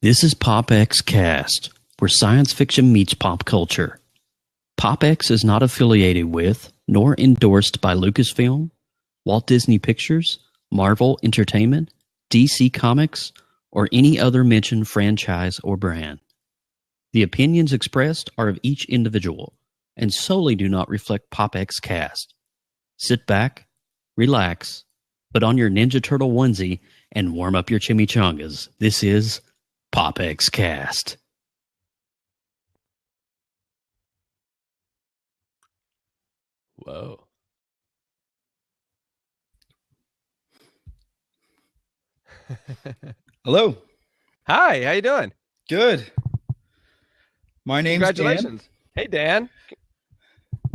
This is PopXCast, where science fiction meets pop culture. PopX is not affiliated with, nor endorsed by Lucasfilm, Walt Disney Pictures, Marvel Entertainment, DC Comics, or any other mentioned franchise or brand. The opinions expressed are of each individual and solely do not reflect PopXCast. Sit back, relax, put on your Ninja Turtle onesie, and warm up your chimichangas. This is PopXCast. Whoa. Hello. Hi, how you doing? Good. My name's Congratulations. Dan. Hey, Dan.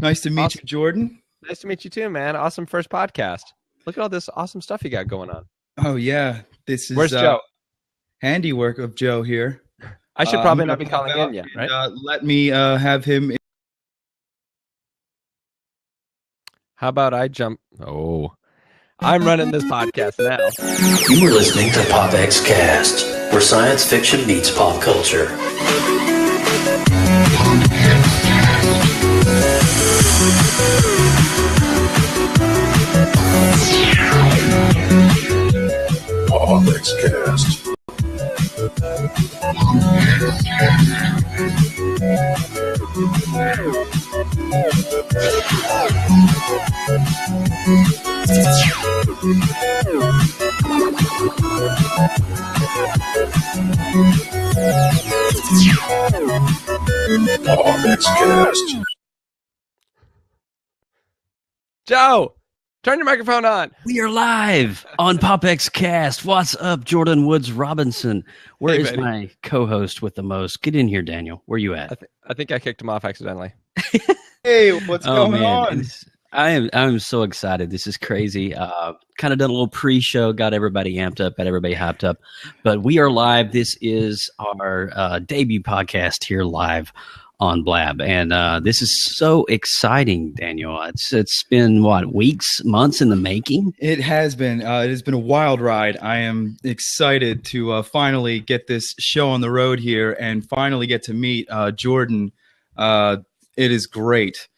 Nice to meet Awesome. you, Jordan. Nice to meet you too, man. Awesome first podcast. Look at all this awesome stuff you got going on. Oh, yeah. This is Where's Joe? handiwork of Joe here. I should probably not be calling in yet, right? Let me have him. How about I jump? Oh, I'm running this podcast now. You are listening to PopXCast, where science fiction meets pop culture. PopXCast. PopXCast. Joe, turn your microphone on. We are live on PopXCast. What's up, Jordan Woods Robinson? Where Hey, is buddy. my co-host with the most? Get in here, Daniel. Where you at? I think I kicked him off accidentally. Hey, what's going on? I'm so excited. This is crazy. Kind of done a little pre-show, got everybody amped up, got everybody hyped up. But we are live. This is our debut podcast here live on Blab, and this is so exciting, Daniel. It's been what, weeks, months in the making. It has been. It has been a wild ride. I am excited to finally get this show on the road here and finally get to meet Jordan. It is great.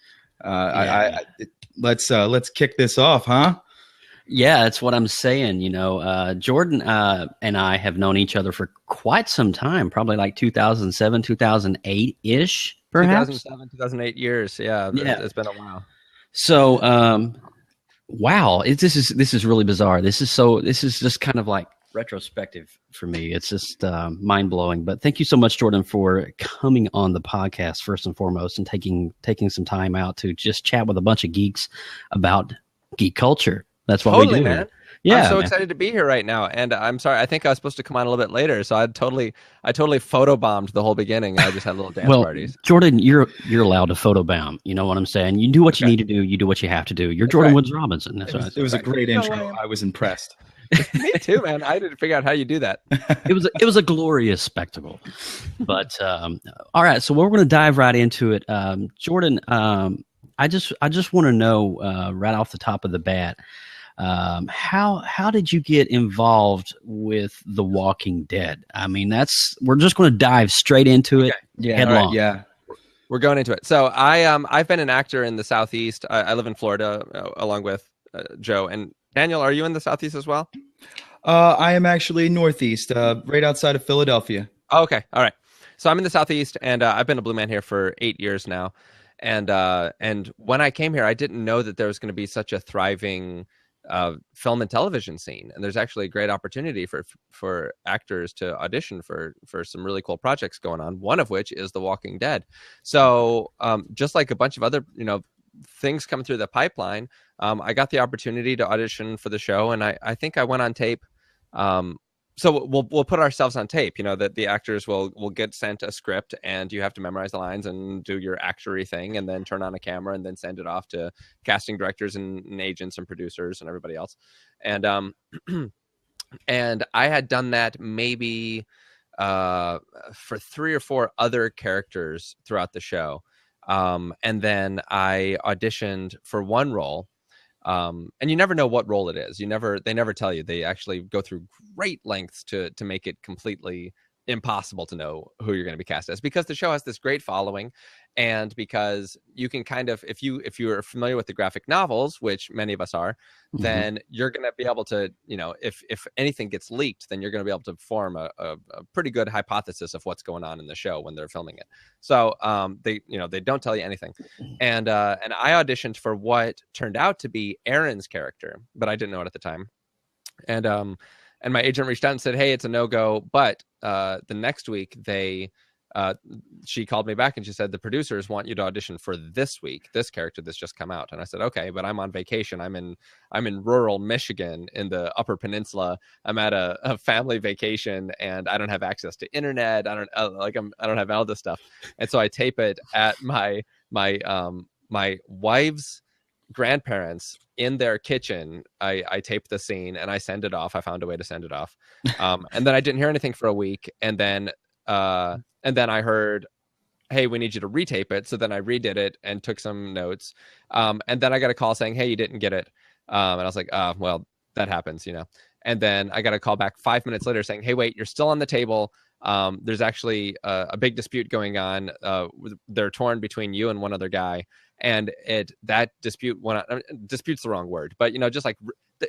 Let's kick this off, huh? Yeah, that's what I'm saying. You know, Jordan and I have known each other for quite some time, probably like 2007, 2008-ish, perhaps. 2007, 2008 years. Yeah, it's been a while. So, wow, this is really bizarre. This is just kind of like retrospective for me. It's just mind-blowing. But thank you so much, Jordan, for coming on the podcast first and foremost and taking some time out to just chat with a bunch of geeks about geek culture. That's what we do, man. Yeah, I'm so excited to be here right now, and I'm sorry. I think I was supposed to come on a little bit later, so I totally photobombed the whole beginning. I just had little dance parties. Jordan, you're allowed to photobomb. You know what I'm saying? You do what you need to do. You do what you have to do. You're That's Jordan right. Woods Robinson. That's right. It was a great intro. I was impressed. Me too, man. I didn't figure out how you do that. It was a glorious spectacle. But all right, so we're going to dive right into it. Jordan, I just want to know right off the top of the bat. How did you get involved with The Walking Dead? I mean, we're just going to dive straight into it. Yeah, headlong. right, yeah. We're going into it. So I've been an actor in the Southeast. I live in Florida along with Joe and Daniel. Are you in the Southeast as well? I am actually Northeast, right outside of Philadelphia. Oh, okay. All right. So I'm in the Southeast, and I've been a Blue Man here for 8 years now. And when I came here, I didn't know that there was going to be such a thriving film and television scene, and there's actually a great opportunity for actors to audition for some really cool projects going on, one of which is The Walking Dead. So just like a bunch of other things come through the pipeline, I got the opportunity to audition for the show, and I think I went on tape. So we'll put ourselves on tape, that the actors will get sent a script, and you have to memorize the lines and do your actory thing, and then turn on a camera and then send it off to casting directors and agents and producers and everybody else. And and I had done that maybe for 3 or 4 other characters throughout the show. And then I auditioned for one role. And you never know what role it is. They never tell you. They actually go through great lengths to make it completely impossible to know who you're going to be cast as, because the show has this great following, and because you can kind of, if you're familiar with the graphic novels, which many of us are, then you're going to be able to, if anything gets leaked, then you're going to be able to form a pretty good hypothesis of what's going on in the show when they're filming it. So they don't tell you anything. And I auditioned for what turned out to be Aaron's character, but I didn't know it at the time. And my agent reached out and said, hey, it's a no-go. But the next week, she called me back and she said, the producers want you to audition for this week, this character that's just come out. And I said, okay, but I'm on vacation. I'm in rural Michigan in the Upper Peninsula. I'm at a family vacation, and I don't have access to internet. I don't have all this stuff. And so I tape it at my wife's grandparents in their kitchen. I taped the scene and I send it off. I found a way to send it off. And then I didn't hear anything for a week. And then I heard, hey, we need you to retape it. So then I redid it and took some notes. And then I got a call saying, hey, you didn't get it. And I was like, well, that happens, And then I got a call back 5 minutes later saying, hey, wait, you're still on the table. There's actually a big dispute going on. They're torn between you and one other guy. And that dispute went on. Dispute's the wrong word, but just like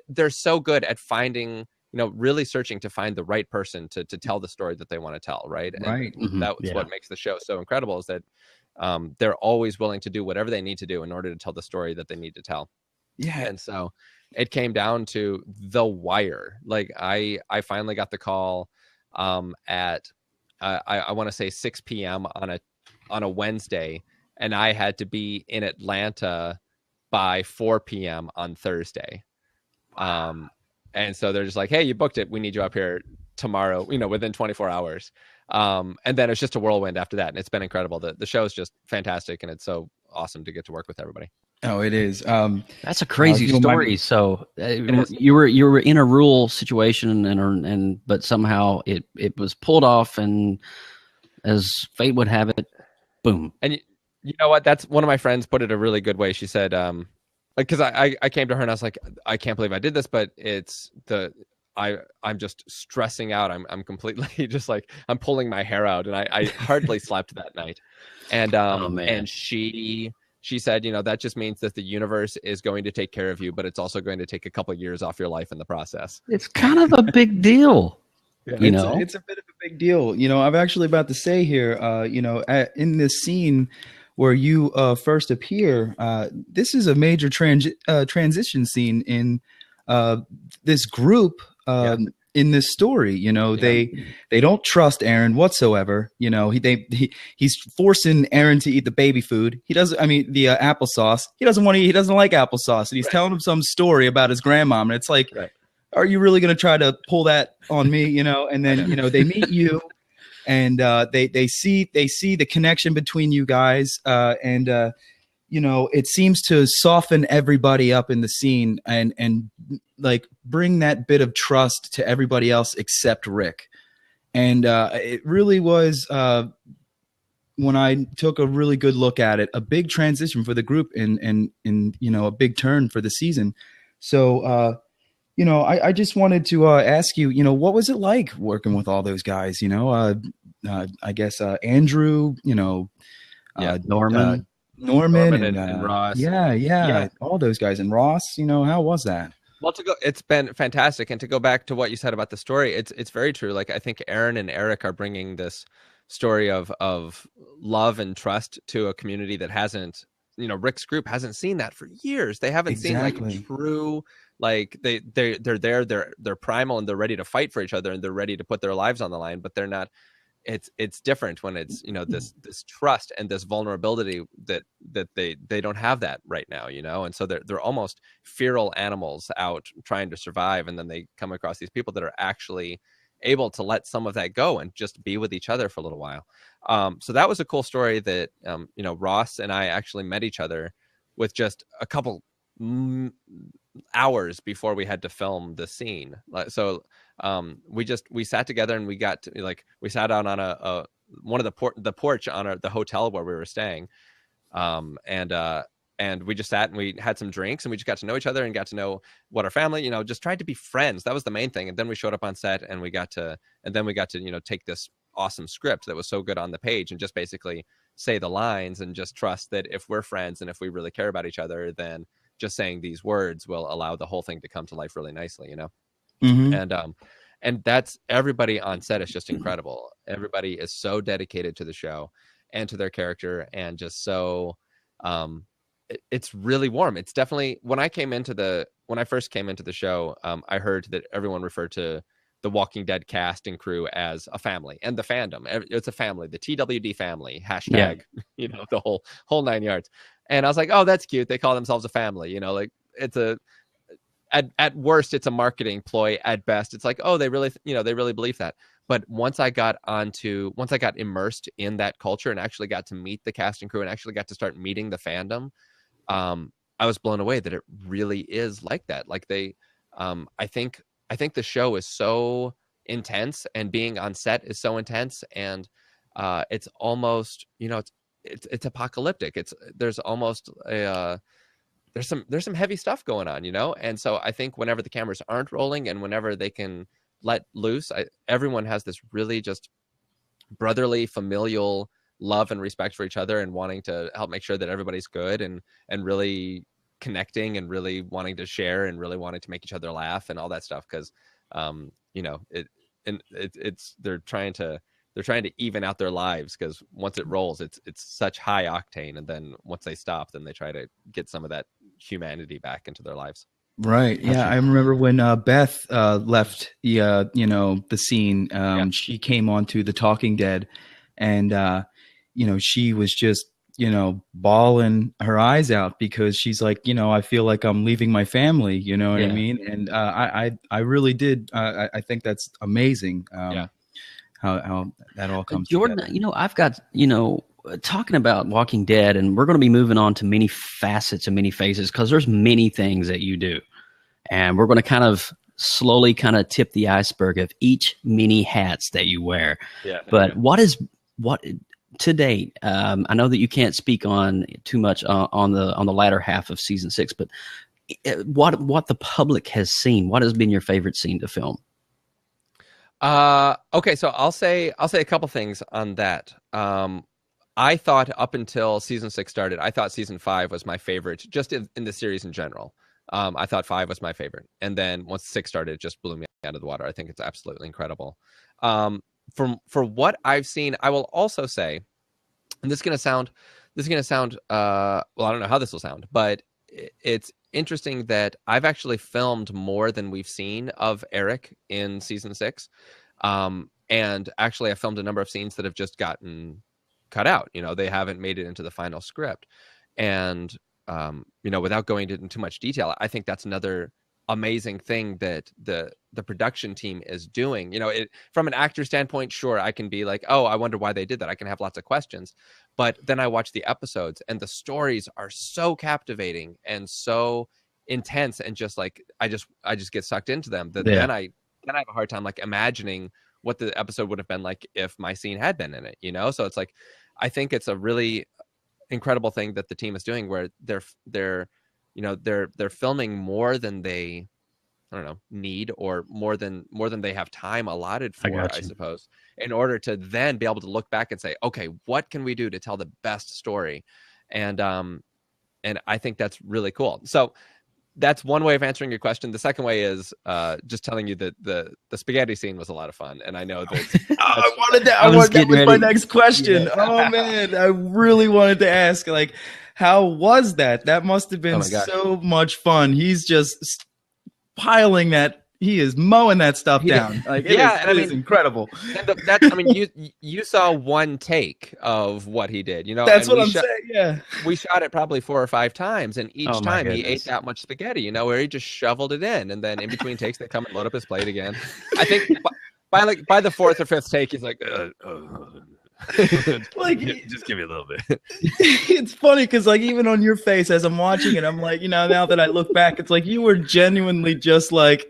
they're so good at finding, really searching to find the right person to tell the story that they want to tell, right? Right. And that's what makes the show so incredible, is that they're always willing to do whatever they need to do in order to tell the story that they need to tell. Yeah. And so it came down to the wire. Like I finally got the call at I want to say 6 p.m. on a Wednesday. And I had to be in Atlanta by 4 p.m. on Thursday. And so they're just like, hey, you booked it. We need you up here tomorrow, within 24 hours. And then it's just a whirlwind after that. And it's been incredible. The show is just fantastic. And it's so awesome to get to work with everybody. Oh, it is. That's a crazy story. So you were in a rural situation, but somehow it was pulled off, and as fate would have it, boom. And you know what? That's one of my friends put it a really good way. She said, because I came to her and I was like, I can't believe I did this, but I'm just stressing out. I'm completely just like, I'm pulling my hair out, and I hardly slept that night. And and she said, that just means that the universe is going to take care of you, but it's also going to take a couple of years off your life in the process. It's kind of a big deal. Yeah, it's a bit of a big deal. I'm actually about to say here, in this scene where you first appear, this is a major transition scene in this group in this story. They don't trust Aaron whatsoever. He's forcing Aaron to eat the baby food. The applesauce. He doesn't want to eat. He doesn't like applesauce, and he's telling him some story about his grandmom, and it's like, are you really going to try to pull that on me? And then they meet you. And they see the connection between you guys, and it seems to soften everybody up in the scene and like bring that bit of trust to everybody else except Rick. And it really was, when I took a really good look at it, a big transition for the group and a big turn for the season. So I just wanted to ask you, what was it like working with all those guys? I guess Andrew, Norman and Ross. Yeah, all those guys. And Ross, how was that? Well, it's been fantastic. And to go back to what you said about the story, it's very true. Like, I think Aaron and Eric are bringing this story of love and trust to a community that hasn't, Rick's group hasn't seen that for years. They haven't seen like true, like they're there, they're primal, and they're ready to fight for each other, and they're ready to put their lives on the line, but they're not. It's different when it's this trust and this vulnerability that they don't have that right now, and so they're almost feral animals out trying to survive, and then they come across these people that are actually able to let some of that go and just be with each other for a little while. So that was a cool story that Ross and I actually met each other with just a couple hours before we had to film the scene. So we sat together, and we got to, we sat out on one of the porch on the hotel where we were staying, and we just sat and we had some drinks, and we just got to know each other and got to know what our family, just tried to be friends. That was the main thing. And then we showed up on set, and we got to take this awesome script that was so good on the page, and just basically say the lines and just trust that if we're friends and if we really care about each other, then just saying these words will allow the whole thing to come to life really nicely, you know? And that's, everybody on set is just incredible. Everybody is so dedicated to the show and to their character, and just so it's really warm. It's definitely, when I first came into the show, I heard that everyone referred to the Walking Dead cast and crew as a family, and the fandom, it's a family, the TWD family, hashtag, you know, the whole 9 yards. And I was like, oh, that's cute. They call themselves a family, you know, like it's at worst, it's a marketing ploy. At best, it's like, oh, they really believe that. But once I got immersed in that culture and actually got to meet the cast and crew and actually got to start meeting the fandom, I was blown away that it really is like that. Like I think the show is so intense, and being on set is so intense, and it's almost, you know, it's apocalyptic. There's almost there's some heavy stuff going on, you know? And so I think whenever the cameras aren't rolling and whenever they can let loose, everyone has this really just brotherly, familial love and respect for each other, and wanting to help make sure that everybody's good, and really connecting, and really wanting to share, and really wanting to make each other laugh and all that stuff. Cause you know, they're trying to even out their lives, because once it rolls, it's such high octane, and then once they stop, then they try to get some of that humanity back into their lives. Right. Yeah, I remember when Beth left the the scene. She came onto The Talking Dead, and she was just bawling her eyes out, because she's like, I feel like I'm leaving my family. You know what I mean? And I really did. I think that's amazing. How that all comes Jordan, together. I've got, talking about Walking Dead, and we're going to be moving on to many facets and many phases, because there's many things that you do. And we're going to kind of slowly tip the iceberg of each many hats that you wear. Yeah. But what to date, I know that you can't speak on too much on the latter half of season 6, but what the public has seen, what has been your favorite scene to film? Okay, so I'll say a couple things on that. I thought up until season 6 started, I thought season 5 was my favorite, just in the series in general. I thought 5 was my favorite, and then once 6 started, it just blew me out of the water. I think it's absolutely incredible. For what I've seen, I will also say, and this is gonna sound, well, I don't know how this will sound, but it's interesting that I've actually filmed more than we've seen of Eric in season 6. And actually I filmed a number of scenes that have just gotten cut out. They haven't made it into the final script. And, without going into too much detail, I think that's another amazing thing that the production team is doing. From an actor standpoint, sure, I can be like, oh, I wonder why they did that. I can have lots of questions. But then I watch the episodes, and the stories are so captivating and so intense, and just like I just get sucked into them. That then I have a hard time like imagining what the episode would have been like if my scene had been in it. So it's like, I think it's a really incredible thing that the team is doing, where they're filming more than they, I don't know, need, or more than they have time allotted for, I suppose, in order to then be able to look back and say, okay, what can we do to tell the best story? And I think that's really cool. So that's one way of answering your question. The second way is just telling you that the spaghetti scene was a lot of fun, and I know that that was my next question. Yeah. Oh man, I really wanted to ask, like, how was that? That must have been so much fun. He's just piling that. He is mowing that stuff down. Like, it is incredible. You saw one take of what he did. That's what I'm saying. Yeah, we shot it probably 4 or 5 times, and each time he ate that much spaghetti. Where he just shoveled it in, and then in between takes, they come and load up his plate again. I think by the 4th or 5th take, he's like, like, just give me a little bit. It's funny because, like, even on your face as I'm watching it, I'm like, now that I look back, it's like you were genuinely just like,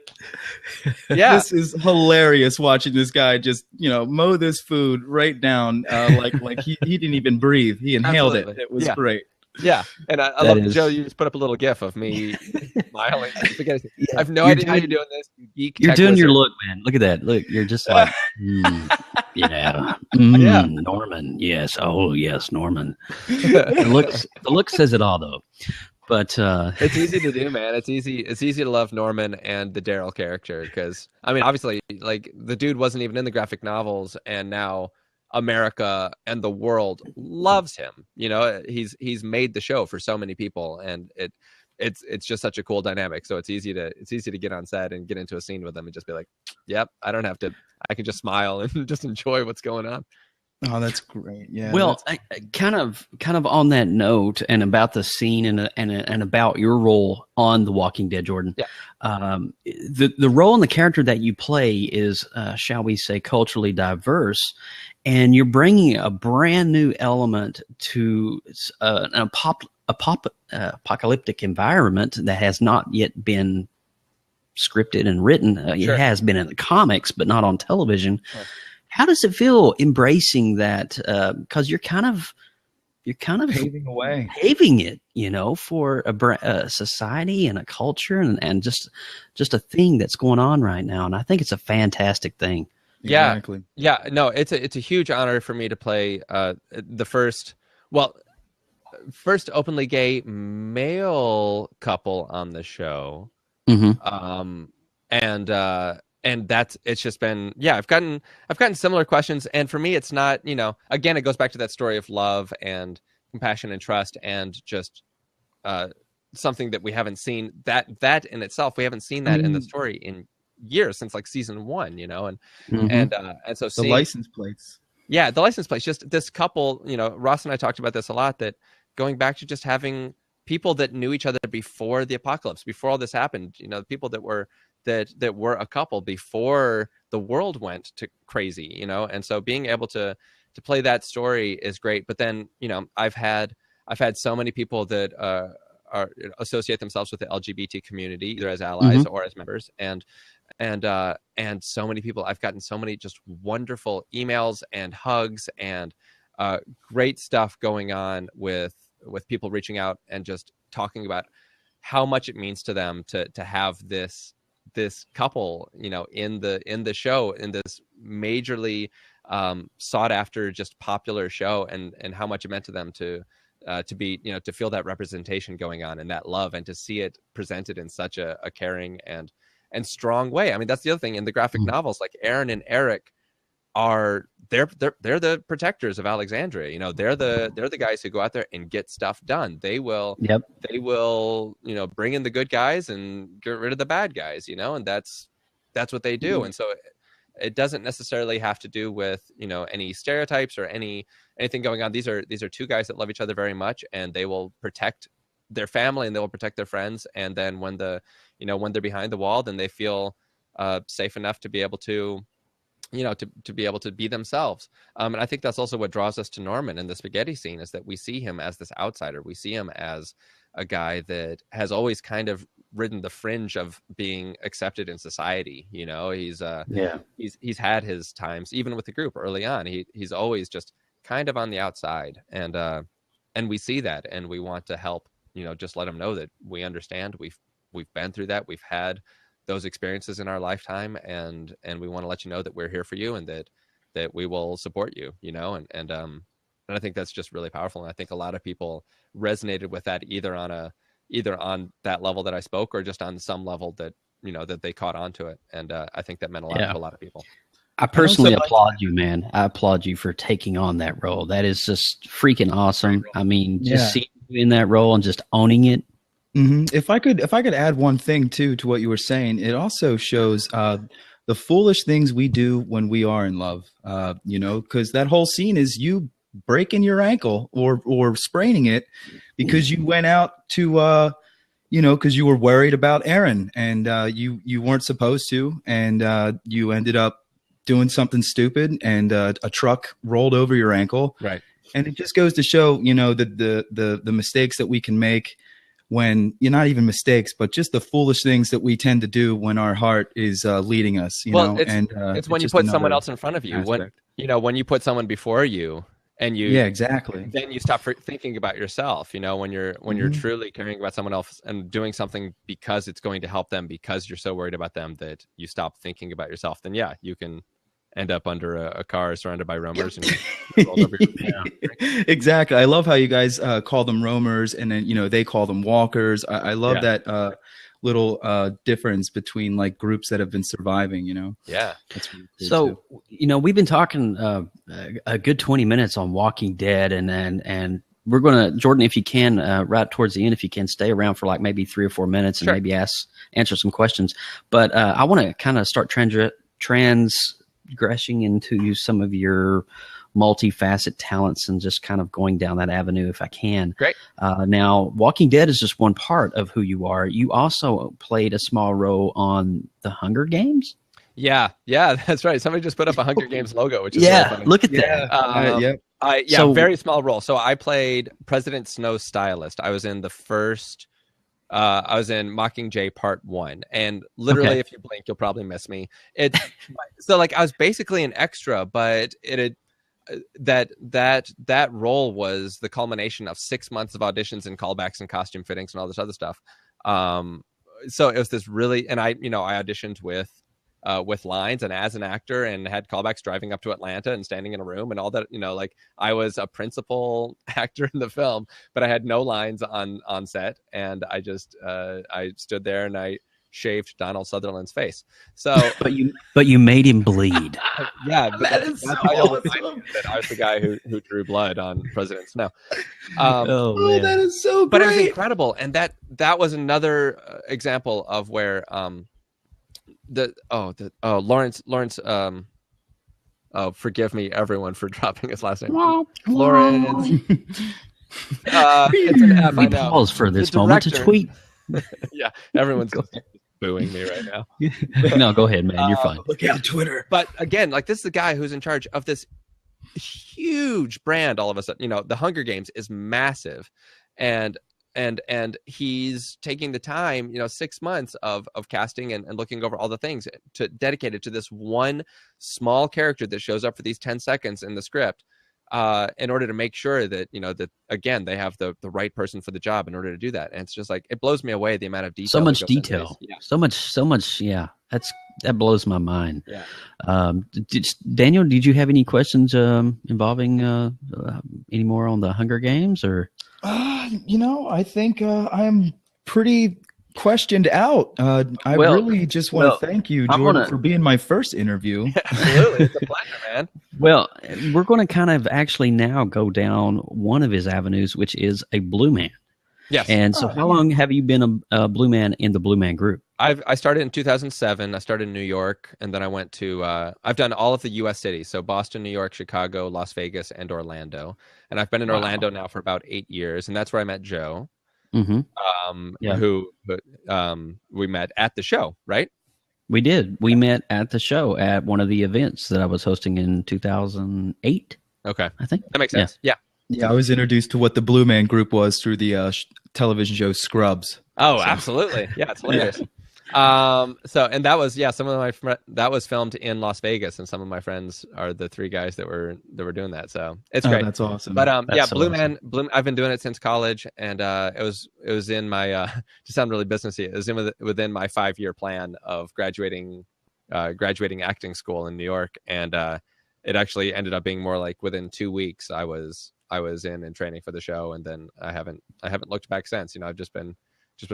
this is hilarious watching this guy just mow this food right down, like he didn't even breathe. He inhaled it. It was great. Yeah, and I That love is- Joe. You just put up a little GIF of me smiling. Spaghetti. Yeah, I have no you're idea how you're doing- doing this. You geek. You're tech doing your wizard. look, man. Look at that. Look, you're just like, yeah, Yeah. Norman. Yes. Oh, yes, Norman. The look says it all, though. But It's easy to do, man. It's easy to love Norman and the Daryl character because I mean, obviously, like the dude wasn't even in the graphic novels, and now America and the world loves him. You know, he's made the show for so many people, and it's just such a cool dynamic. So it's easy to get on set and get into a scene with them and just be like, yep, I don't have to. I can just smile and just enjoy what's going on. Oh, that's great. Yeah. well, I kind of on that note, and about the scene and about your role on The Walking Dead, Jordan. Yeah. The role and the character that you play is, shall we say, culturally diverse, and you're bringing a brand new element to apocalyptic environment that has not yet been scripted and written. Sure. It has been in the comics, but not on television. Right. How does it feel embracing that? Because you're kind of paving the way. paving it, for a society and a culture and just a thing that's going on right now. And I think it's a fantastic thing. Yeah. Exactly. Yeah, no, it's a huge honor for me to play the first openly gay male couple on the show. Mm-hmm. And it's just been, yeah, I've gotten similar questions, and for me it's not, again, it goes back to that story of love and compassion and trust, and just something that we haven't seen, that in itself, we haven't seen that in the story in years, since like season 1, and Mm-hmm. and so The license plates. yeah, the license plates, just this couple, Ross and I talked about this a lot, that going back to just having people that knew each other before the apocalypse, before all this happened, people that were a couple before the world went to crazy, and so being able to play that story is great. But then, I've had so many people that associate themselves with the LGBT community, either as allies or as members, and so many people, I've gotten so many just wonderful emails and hugs and great stuff going on with people reaching out and just talking about how much it means to them to have this couple, in the show, in this majorly sought after, just popular show, and how much it meant to them to be, to feel that representation going on and that love, and to see it presented in such a caring and strong way. I mean, that's the other thing in the graphic novels, like Aaron and Eric they're the protectors of Alexandria. They're the guys who go out there and get stuff done. They will bring in the good guys and get rid of the bad guys, and that's what they do. And so it doesn't necessarily have to do with any stereotypes or anything going on. These are two guys that love each other very much, and they will protect their family and they will protect their friends. And then when when they're behind the wall, then they feel safe enough to be able to to be able to be themselves. And I think that's also what draws us to Norman in the spaghetti scene, is that we see him as this outsider. We see him as a guy that has always kind of ridden the fringe of being accepted in society. He's had his times, even with the group early on. He's always just kind of on the outside, and we see that, and we want to help, just let him know that we understand. We've been through that. We've had those experiences in our lifetime, and we want to let you know that we're here for you, and that we will support you, and I think that's just really powerful. And I think a lot of people resonated with that, either on that level that I spoke, or just on some level that that they caught on to it. And I think that meant a lot to a lot of people. I personally applaud you, man. I applaud you for taking on that role. That is just freaking awesome. I mean, just seeing you in that role and just owning it. Mm-hmm. If I could add one thing too to what you were saying, it also shows the foolish things we do when we are in love. Because that whole scene is you breaking your ankle or spraining it because you went out to because you were worried about Aaron, and you weren't supposed to, and you ended up doing something stupid, and a truck rolled over your ankle. Right. And it just goes to show, the mistakes that we can make when you're not even mistakes, but just the foolish things that we tend to do when our heart is leading us. It's when you put someone else in front of you. Aspect. When you put someone before you, and Yeah, exactly. then you stop thinking about yourself. When you're truly caring about someone else and doing something because it's going to help them, because you're so worried about them that you stop thinking about yourself, then yeah, you can end up under a car surrounded by roamers and rolled over your Exactly. I love how you guys call them roamers, and then they call them walkers. I love that little difference between like groups that have been surviving. Yeah. That's really cool So, too. we've been talking a good 20 minutes on Walking Dead, and we're going to, Jordan, if you can, right towards the end, if you can stay around for like maybe 3 or 4 minutes and Sure. maybe answer some questions. But I want to kind of start transgressing into some of your multifaceted talents and just kind of going down that avenue if I can. Great. Now, Walking Dead is just one part of who you are. You also played a small role on the Hunger Games. Yeah, that's right. Somebody just put up a Hunger Games logo, which is really funny. Look at that. Yeah. Very small role. So I played President Snow's stylist. I was in the first. I was in Mockingjay Part 1, and literally, if you blink, you'll probably miss me. So like I was basically an extra, but it had. That role was the culmination of 6 months of auditions and callbacks and costume fittings and all this other stuff. So it was this really, and I auditioned with lines and as an actor, and had callbacks driving up to Atlanta and standing in a room and all that. Like I was a principal actor in the film, but I had no lines on set, and I just I stood there and I shaved Donald Sutherland's face. So, but you made him bleed. Yeah, that is so awesome. I was the guy who drew blood on President Snow. That is so great. But it was incredible, and that was another example of where Lawrence. Forgive me, everyone, for dropping his last name. Lawrence. It's an F. I know. Pause for this moment to tweet. Yeah, everyone's booing me right now. No, go ahead, man. You're fine. Look at Twitter. But again, like this is the guy who's in charge of this huge brand. All of a sudden, the Hunger Games is massive, and he's taking the time, 6 months of casting and looking over all the things to dedicate it to this one small character that shows up for these 10 seconds in the script. In order to make sure that that again they have the right person for the job in order to do that. And it's just like it blows me away the amount of detail. So much detail. So much. Yeah, that blows my mind. Yeah. Daniel, did you have any questions involving any more on the Hunger Games or? I think I'm pretty questioned out. I really just want to thank you, Jordan, for being my first interview. Absolutely. It's a pleasure, man. Well, we're going to kind of actually now go down one of his avenues, which is a Blue Man. Yes. And so how long have you been a Blue Man in the Blue Man group? I started in 2007. I started in New York, and then I went to, I've done all of the U.S. cities. So Boston, New York, Chicago, Las Vegas, and Orlando. And I've been in Orlando now for about 8 years. And that's where I met Joe, who we met at the show, right? We did. We met at the show at one of the events that I was hosting in 2008. Okay. I think. That makes sense. Yeah. Yeah, I was introduced to what the Blue Man group was through the television show Scrubs. Oh, absolutely. Yeah, it's hilarious. And that was some of my that was filmed in Las Vegas, and some of my friends are the 3 guys that were doing that. So it's great. That's awesome. But Blue awesome. Man, I've been doing it since college, and it was in my to sound really businessy, it was within my 5-year plan of graduating acting school in New York, and it actually ended up being more like within 2 weeks I was in and training for the show, and then I haven't looked back since. I've just been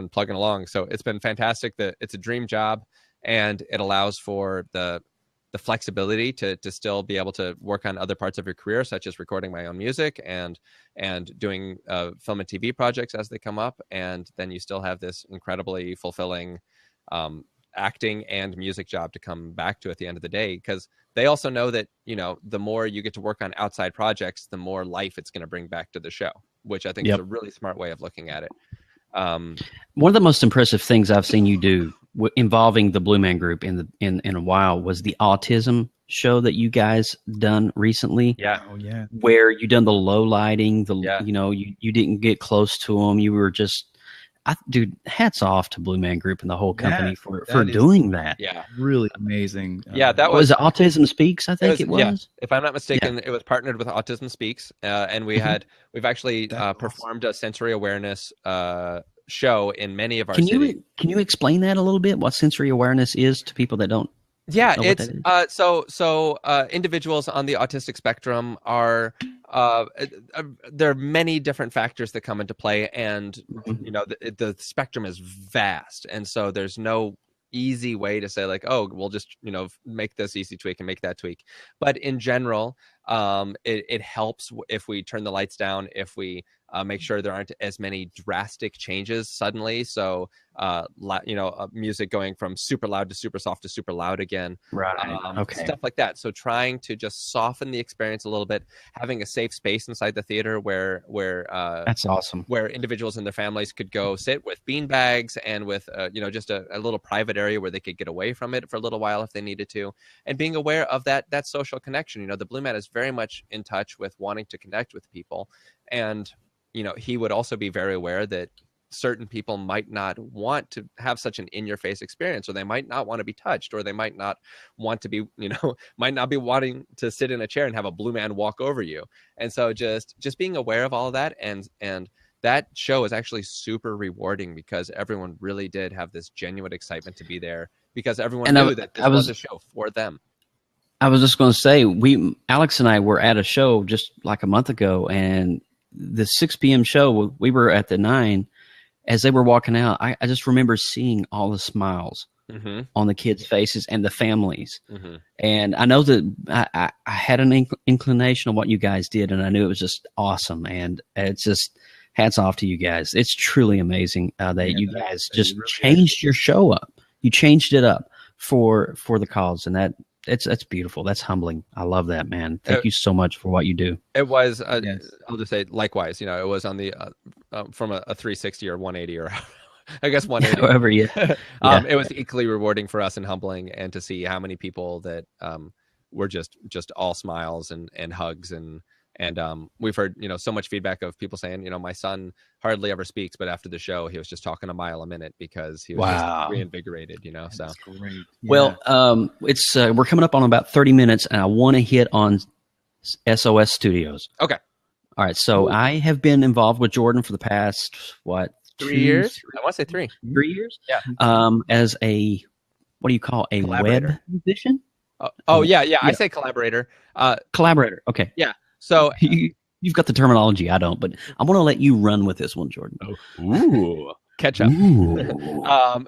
plugging along. So it's been fantastic. That it's a dream job, and it allows for the flexibility to still be able to work on other parts of your career, such as recording my own music and doing film and TV projects as they come up. And then you still have this incredibly fulfilling acting and music job to come back to at the end of the day, because they also know that the more you get to work on outside projects, the more life it's going to bring back to the show, which I think is a really smart way of looking at it. One of the most impressive things I've seen you do involving the Blue Man group in a while was the autism show that you guys done recently. Yeah. Oh yeah. Where you done the low lighting, you didn't get close to them. You were just, dude, hats off to Blue Man Group and the whole company for that is doing that. Yeah. really amazing. Yeah, that Was was it Autism Speaks? I think it was. Yeah, if I'm not mistaken, it was partnered with Autism Speaks, and we've actually That's awesome. performed a sensory awareness show in many of our Can cities. you explain that a little bit? What sensory awareness is to people that don't Yeah, know what it's that is? so individuals on the autistic spectrum are there are many different factors that come into play, and Mhm. the spectrum is vast, and so there's no easy way to say like, oh, we'll just make this easy tweak and make that tweak. But in general, it helps if we turn the lights down, if we make sure there aren't as many drastic changes suddenly. So music going from super loud to super soft to super loud again, Right. Okay. stuff like that. So trying to just soften the experience a little bit, having a safe space inside the theater where That's awesome. where individuals and their families could go sit with bean bags and with just a little private area where they could get away from it for a little while if they needed to, and being aware of that social connection. The Blue Man is very much in touch with wanting to connect with people, and he would also be very aware that certain people might not want to have such an in-your-face experience, or they might not want to be touched, or they might not want to be might not be wanting to sit in a chair and have a Blue Man walk over you. And so just being aware of all of that, and that show is actually super rewarding because everyone really did have this genuine excitement to be there, because everyone knew that this was a show for them. I was just going to say, Alex and I were at a show just like a month ago, and the 6 p.m. show, we were at the 9. As they were walking out, I just remember seeing all the smiles on the kids' faces and the families. And I know that I had an inclination of what you guys did, and I knew it was just awesome. And it's just hats off to you guys. It's truly amazing that you guys just really changed your show up. You changed it up for the cause, and that's beautiful. That's humbling. I love that, man. Thank you so much for what you do. It was, I'll just say, likewise. It was on the from a 360 or 180, or I guess 180. However, It was equally rewarding for us and humbling, and to see how many people that were just all smiles and hugs, and we've heard so much feedback of people saying, my son hardly ever speaks, but after the show he was just talking a mile a minute because he was just reinvigorated. So that's great. Yeah. Well, it's we're coming up on about 30 minutes, and I want to hit on SOS Studios. Okay. All right. So I have been involved with Jordan for the past 3 years? I want to say 3 years. Yeah. As a, what do you call a web musician? Yeah. I say collaborator. Collaborator. Okay. Yeah. So you've got the terminology. I don't, but I'm going to let you run with this one, Jordan. Ooh. Catch up.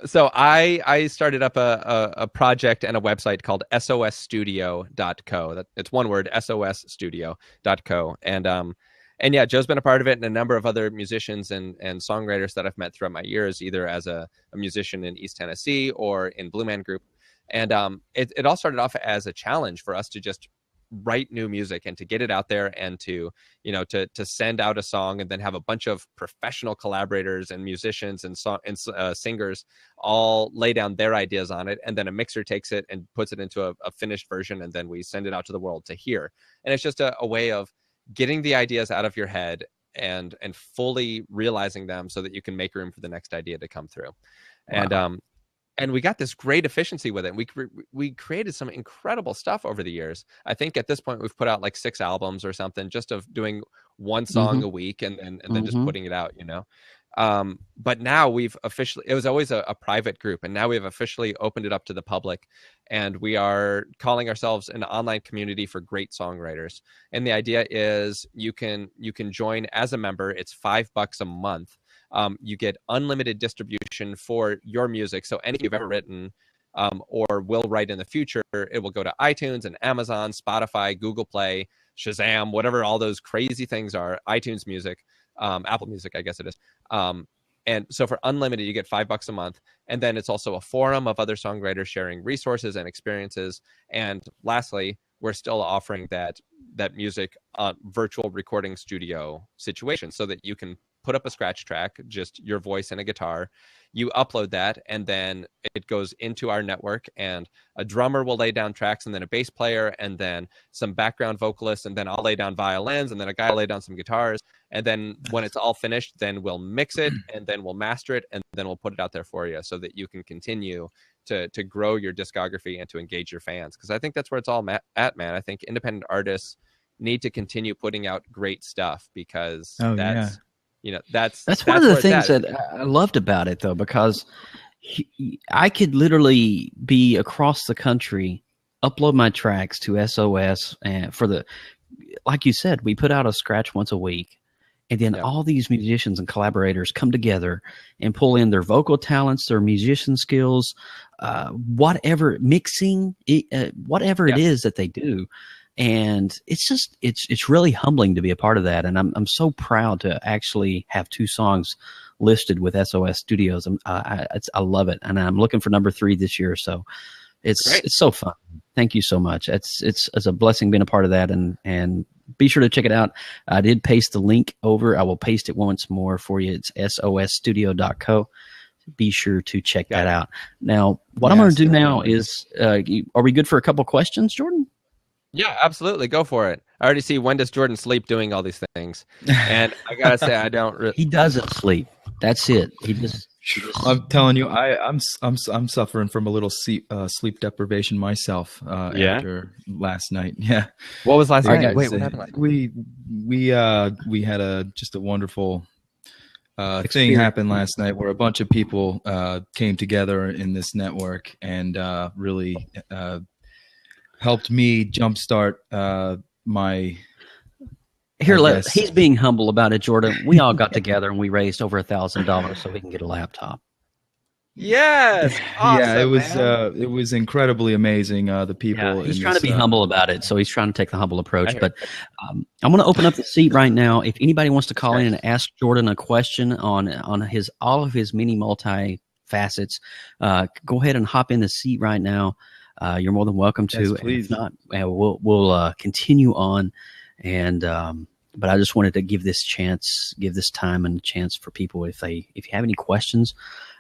So I started up a project and a website called sosstudio.co. It's one word, sosstudio.co. And yeah, Joe's been a part of it, and a number of other musicians and songwriters that I've met throughout my years, either as a musician in East Tennessee or in Blue Man Group. And it all started off as a challenge for us to just write new music and to get it out there, and to send out a song and then have a bunch of professional collaborators and musicians and singers all lay down their ideas on it, and then a mixer takes it and puts it into a finished version, and then we send it out to the world to hear. And it's just a way of getting the ideas out of your head and fully realizing them so that you can make room for the next idea to come through. Wow. And we got this great efficiency with it. We created some incredible stuff over the years. I think at this point we've put out like 6 albums or something, just of doing one song a week and then just putting it out, But now we've officially, it was always a private group, and now we've officially opened it up to the public, and we are calling ourselves an online community for great songwriters. And the idea is you can join as a member. It's $5 a month. You get unlimited distribution for your music. So anything you've ever written or will write in the future, it will go to iTunes and Amazon, Spotify, Google Play, Shazam, whatever all those crazy things are, iTunes Music, Apple Music, I guess it is. And so for unlimited, you get $5 a month. And then it's also a forum of other songwriters sharing resources and experiences. And lastly, we're still offering that music virtual recording studio situation, so that you can put up a scratch track, just your voice and a guitar. You upload that, and then it goes into our network, and a drummer will lay down tracks, and then a bass player, and then some background vocalists, and then I'll lay down violins, and then a guy will lay down some guitars. And then when it's all finished, then we'll mix it, and then we'll master it, and then we'll put it out there for you so that you can continue to grow your discography and to engage your fans. Because I think that's where it's all at, man. I think independent artists need to continue putting out great stuff, because that's one of the things that I loved about it, though, because I could literally be across the country, upload my tracks to SOS, and like you said, we put out a scratch once a week. And then all these musicians and collaborators come together and pull in their vocal talents, their musician skills, whatever, mixing, whatever it is that they do. And it's really humbling to be a part of that. And I'm so proud to actually have 2 songs listed with SOS Studios. I love it. And I'm looking for number 3 this year. So it's so fun. Thank you so much. It's a blessing being a part of that. And be sure to check it out. I did paste the link over. I will paste it once more for you. It's sosstudio.co. Be sure to check that out. Now, what I'm going to do now is, are we good for a couple questions, Jordan? Yeah, absolutely. Go for it. I already see, when does Jordan sleep doing all these things? And I got to say, I don't He doesn't sleep. That's it. I'm telling you, I'm suffering from a little sleep deprivation myself after last night. Yeah. What was last night? Wait, what happened last night? We had just a wonderful thing happen last night where a bunch of people came together in this network and really helped me jumpstart my. He's being humble about it, Jordan. We all got together and we raised over $1,000 so we can get a laptop. Yes, awesome, it was incredibly amazing. The people. He's trying to be humble about it, so he's trying to take the humble approach. But I'm going to open up the seat right now. If anybody wants to call in and ask Jordan a question on all of his many multi facets, go ahead and hop in the seat right now. You're more than welcome to. Yes, please. If not, we'll continue on. And but I just wanted to give this time and a chance for people if you have any questions.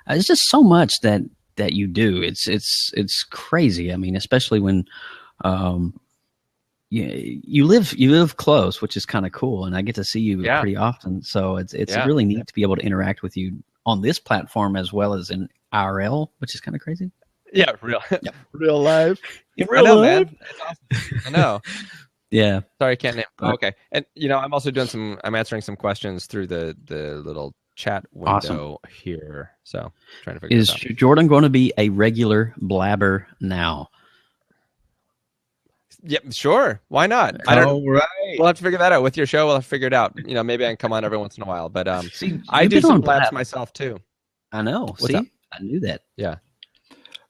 It's just so much that you do. It's crazy. I mean, especially when you live close, which is kind of cool, and I get to see you pretty often. So it's really neat to be able to interact with you on this platform as well as in IRL, which is kind of crazy. Yeah, real life. In real life, man. It's awesome. I know. Yeah. Sorry, I can't name. Okay. And I'm also I'm answering some questions through the little chat window here. So trying to figure this out. Is Jordan going to be a regular blabber now? Yeah, sure. Why not? Right. We'll have to figure that out with your show. We'll have to figure it out. Maybe I can come on every once in a while. But See, I do some blabs myself too. I know. What's up? I knew that. Yeah.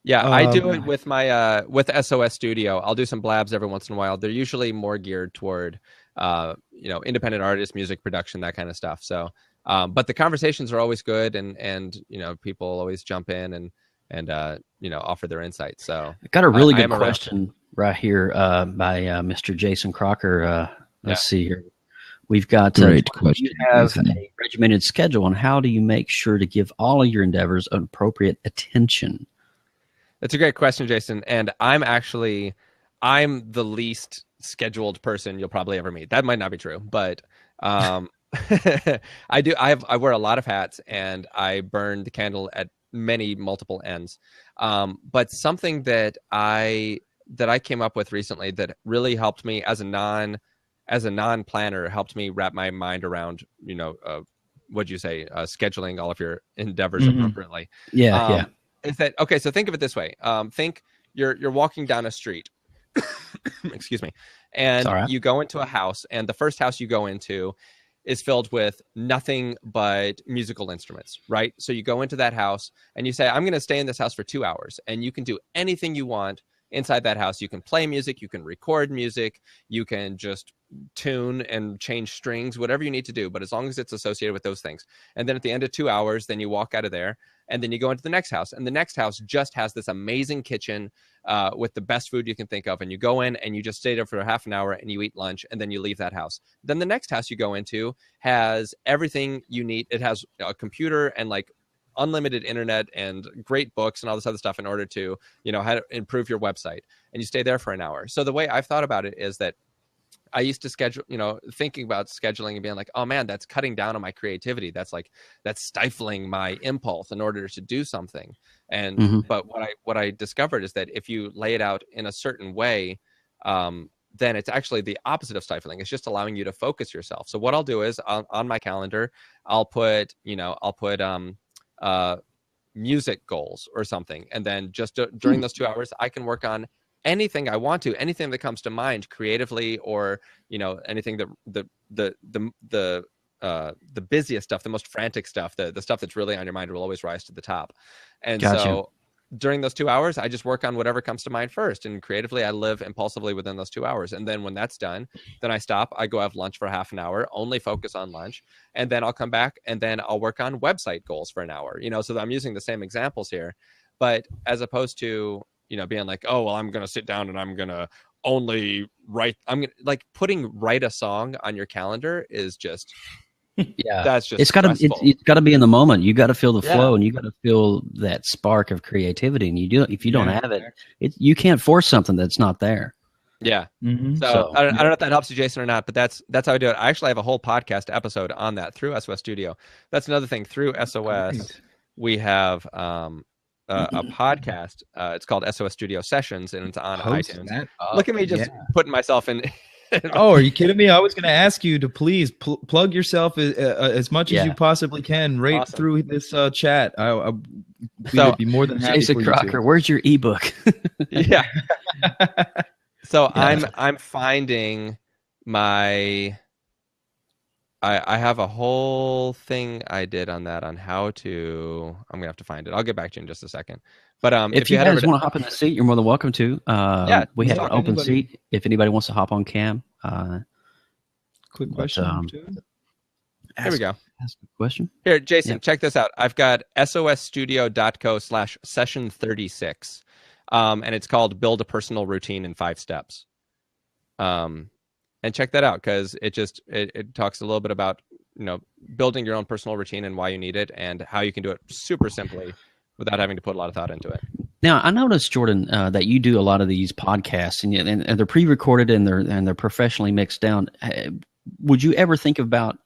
Yeah, I do it with my with SOS Studio. I'll do some blabs every once in a while. They're usually more geared toward independent artists, music production, that kind of stuff. So, but the conversations are always good, and people always jump in and offer their insights. So, I got a really good question right here by Mr. Jason Crocker. Let's see here. We've got great question. You have a regimented schedule, and how do you make sure to give all of your endeavors appropriate attention? That's a great question, Jason. And I'm the least scheduled person you'll probably ever meet. That might not be true, but I wear a lot of hats and I burn the candle at multiple ends. But something that I came up with recently that really helped me as a non-planner, helped me wrap my mind around, what'd you say, scheduling all of your endeavors appropriately. Yeah. Is that okay? So think of it this way. Think you're walking down a street, excuse me, and you go into a house, and the first house you go into is filled with nothing but musical instruments, right? So you go into that house and you say, I'm going to stay in this house for 2 hours, and you can do anything you want inside that house. You can play music, you can record music, you can just tune and change strings, whatever you need to do, but as long as it's associated with those things. And then at the end of 2 hours, then you walk out of there, and then you go into the next house, and the next house just has this amazing kitchen with the best food you can think of, and you go in and you just stay there for half an hour and you eat lunch, and then you leave that house. Then the next house you go into has everything you need. It has a computer and like unlimited internet and great books and all this other stuff in order to, how to improve your website, and you stay there for an hour. So the way I've thought about it is that I used to schedule, thinking about scheduling and being like, oh man, that's cutting down on my creativity. That's stifling my impulse in order to do something. And but what I discovered is that if you lay it out in a certain way, then it's actually the opposite of stifling. It's just allowing you to focus yourself. So what I'll do is on my calendar, I'll put music goals or something, and then just during those 2 hours, I can work on anything I want to, anything that comes to mind creatively, or anything that the busiest stuff, the most frantic stuff, the stuff that's really on your mind will always rise to the top. And Gotcha. so during those 2 hours, I just work on whatever comes to mind first, and creatively I live impulsively within those 2 hours. And then when that's done, then I stop, I go have lunch for half an hour, only focus on lunch, and then I'll come back and then I'll work on website goals for an hour, so that I'm using the same examples here, but as opposed to being like, oh well, I'm gonna sit down and I'm gonna only write, putting write a song on your calendar is just that's just it's gotta be in the moment. You gotta feel the flow, and you gotta feel that spark of creativity, and if you don't have it, you can't force something that's not there. So I don't know if that helps you, Jason, or not, but that's how I do it. I actually have a whole podcast episode on that through SOS Studio. That's another thing. Through SOS, we have a podcast. It's called SOS Studio Sessions, and it's on iTunes. Look at me just putting myself in. Oh, are you kidding me? I was going to ask you to please plug yourself as much as you possibly can right through this chat. I'd be more than happy. Jason Crocker, where's your ebook? Yeah. So I'm finding my. I have a whole thing I did on that on how to. I'm gonna have to find it. I'll get back to you in just a second. But if you guys want to hop in the seat, you're more than welcome to. We have an open seat. If anybody wants to hop on cam. Quick question. Here we go. Ask a question. Here, Jason, check this out. I've got sosstudio.co/session36, and it's called "Build a Personal Routine in 5 Steps." And check that out, because it talks a little bit about building your own personal routine and why you need it and how you can do it super simply without having to put a lot of thought into it. Now, I noticed, Jordan, that you do a lot of these podcasts, and they're pre-recorded and they're professionally mixed down. Would you ever think about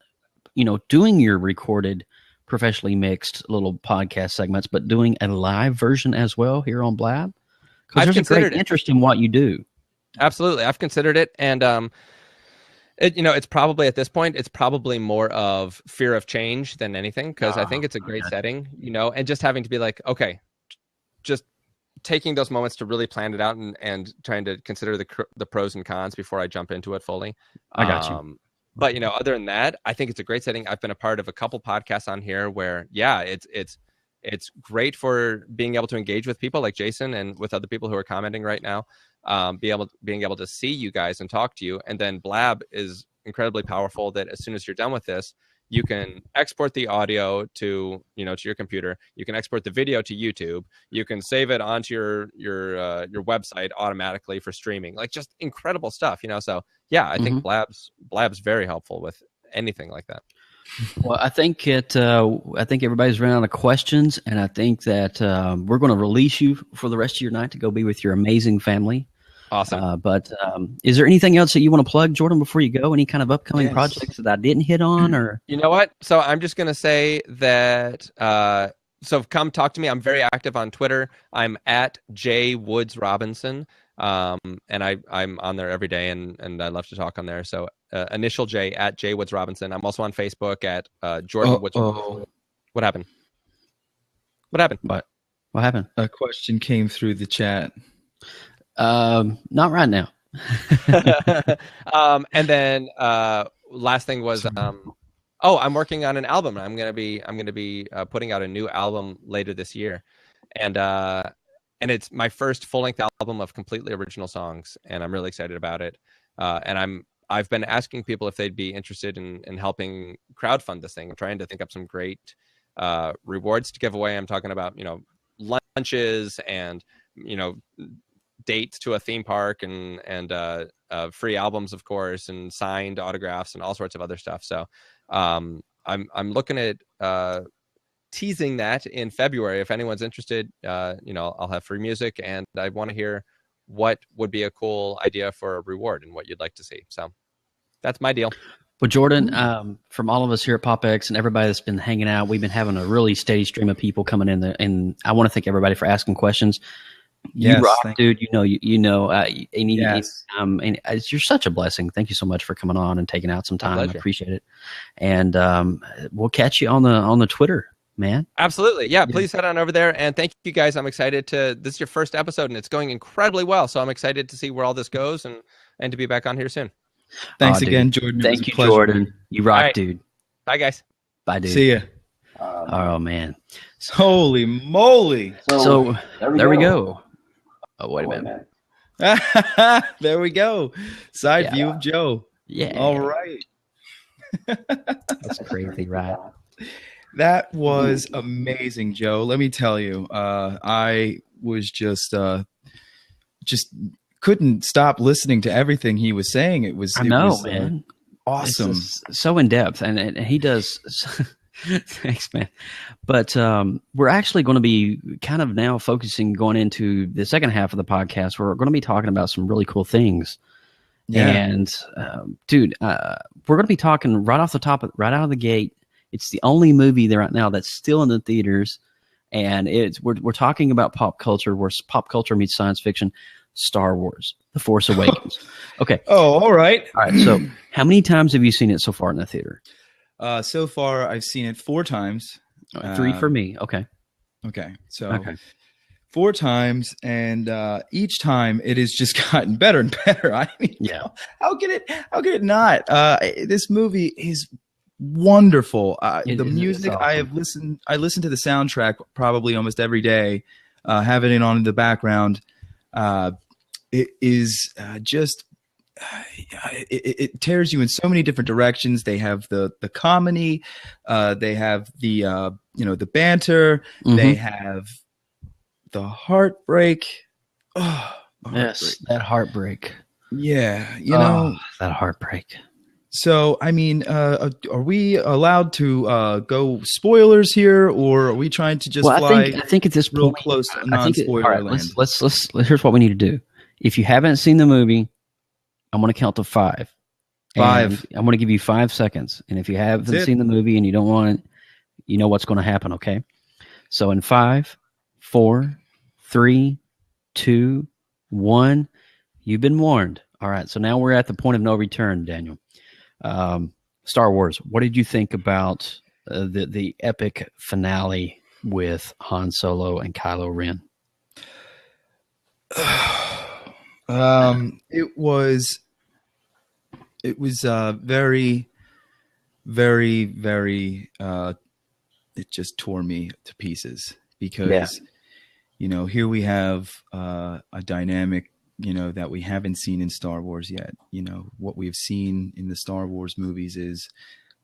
doing your recorded, professionally mixed little podcast segments, but doing a live version as well here on Blab? Because there's a great interest in what you do. Absolutely, I've considered it, and it's probably at this point, it's probably more of fear of change than anything, because I think it's a great setting, and just having to be like, okay, just taking those moments to really plan it out and trying to consider the pros and cons before I jump into it fully. I got you. But other than that, I think it's a great setting. I've been a part of a couple podcasts on here where, it's great for being able to engage with people like Jason and with other people who are commenting right now. Being able to see you guys and talk to you. And then Blab is incredibly powerful, that as soon as you're done with this, you can export the audio to your computer. You can export the video to YouTube. You can save it onto your website automatically for streaming. Like, just incredible stuff, So I think Blab's very helpful with anything like that. Well, I think everybody's run out of questions, and I think that we're going to release you for the rest of your night to go be with your amazing family. Awesome. But is there anything else that you want to plug, Jordan, before you go? Any kind of upcoming projects that I didn't hit on? Or you know what? So I'm just going to say that. So come talk to me. I'm very active on Twitter. I'm at J Woods Robinson, and I'm on there every day, and I love to talk on there. So initial J at J Woods Robinson. I'm also on Facebook at Jordan Woods. What happened? What happened? What happened? A question came through the chat. Not right now. And then last thing was I'm working on an album. I'm gonna be putting out a new album later this year, and it's my first full-length album of completely original songs, and I'm really excited about it. And I've been asking people if they'd be interested in helping crowdfund this thing. I'm trying to think up some great rewards to give away. I'm talking about lunches and dates to a theme park and free albums, of course, and signed autographs and all sorts of other stuff. So I'm looking at teasing that in February. If anyone's interested, I'll have free music, and I want to hear what would be a cool idea for a reward and what you'd like to see. So That's my deal. Well, Jordan, from all of us here at PopX and everybody that's been hanging out, we've been having a really steady stream of people coming in there, and I want to thank everybody for asking questions. You rock, dude. And you're such a blessing. Thank you so much for coming on and taking out some time. I appreciate it. And we'll catch you on the Twitter, man. Absolutely. Yeah, please head on over there. And thank you guys. I'm excited this is your first episode and it's going incredibly well. So I'm excited to see where all this goes and to be back on here soon. Thanks again, Jordan. Thank you, Jordan. You rock, dude. Bye, guys. Bye, dude. See ya. Oh, man. Holy moly. So there we go. Oh, wait a minute. There we go. Side view of Joe. Yeah. All right. That's crazy, right? That was amazing, Joe. Let me tell you, I was just couldn't stop listening to everything he was saying. It was man. Awesome. So in depth, and he does. Thanks, man. But we're actually going to be kind of now focusing going into the second half of the podcast. We're going to be talking about some really cool things. Yeah. And dude, we're going to be talking right off the top, right out of the gate. It's the only movie there right now that's still in the theaters, and we're talking about pop culture, where pop culture meets science fiction. Star Wars: The Force Awakens. Okay. Oh, all right. All right. So, how many times have you seen it so far in the theater? So far, I've seen it 4 times. 3 for me. Okay. Okay. So 4 times, and each time it has just gotten better and better. I mean, how could it not? This movie is wonderful. The music, awesome. I listen to the soundtrack probably almost every day, having it on in the background. It is just it tears you in so many different directions. They have the comedy, they have the the banter, they have the heartbreak. Oh, yes, that heartbreak. Yeah, that heartbreak. So, I mean, are we allowed to go spoilers here, or are we trying to just fly? I think at this real point, close to non-spoiler land. Let's. Here's what we need to do. If you haven't seen the movie, I'm going to count to 5. 5. I'm going to give you 5 seconds, and if you haven't seen the movie and you don't want it, you know what's going to happen. Okay. So in 5, 4, 3, 2, 1, you've been warned. All right. So now we're at the point of no return, Daniel. Star Wars. What did you think about the epic finale with Han Solo and Kylo Ren? It was very, very, very. It just tore me to pieces because, here we have a dynamic, that we haven't seen in Star Wars yet. What we've seen in the Star Wars movies is,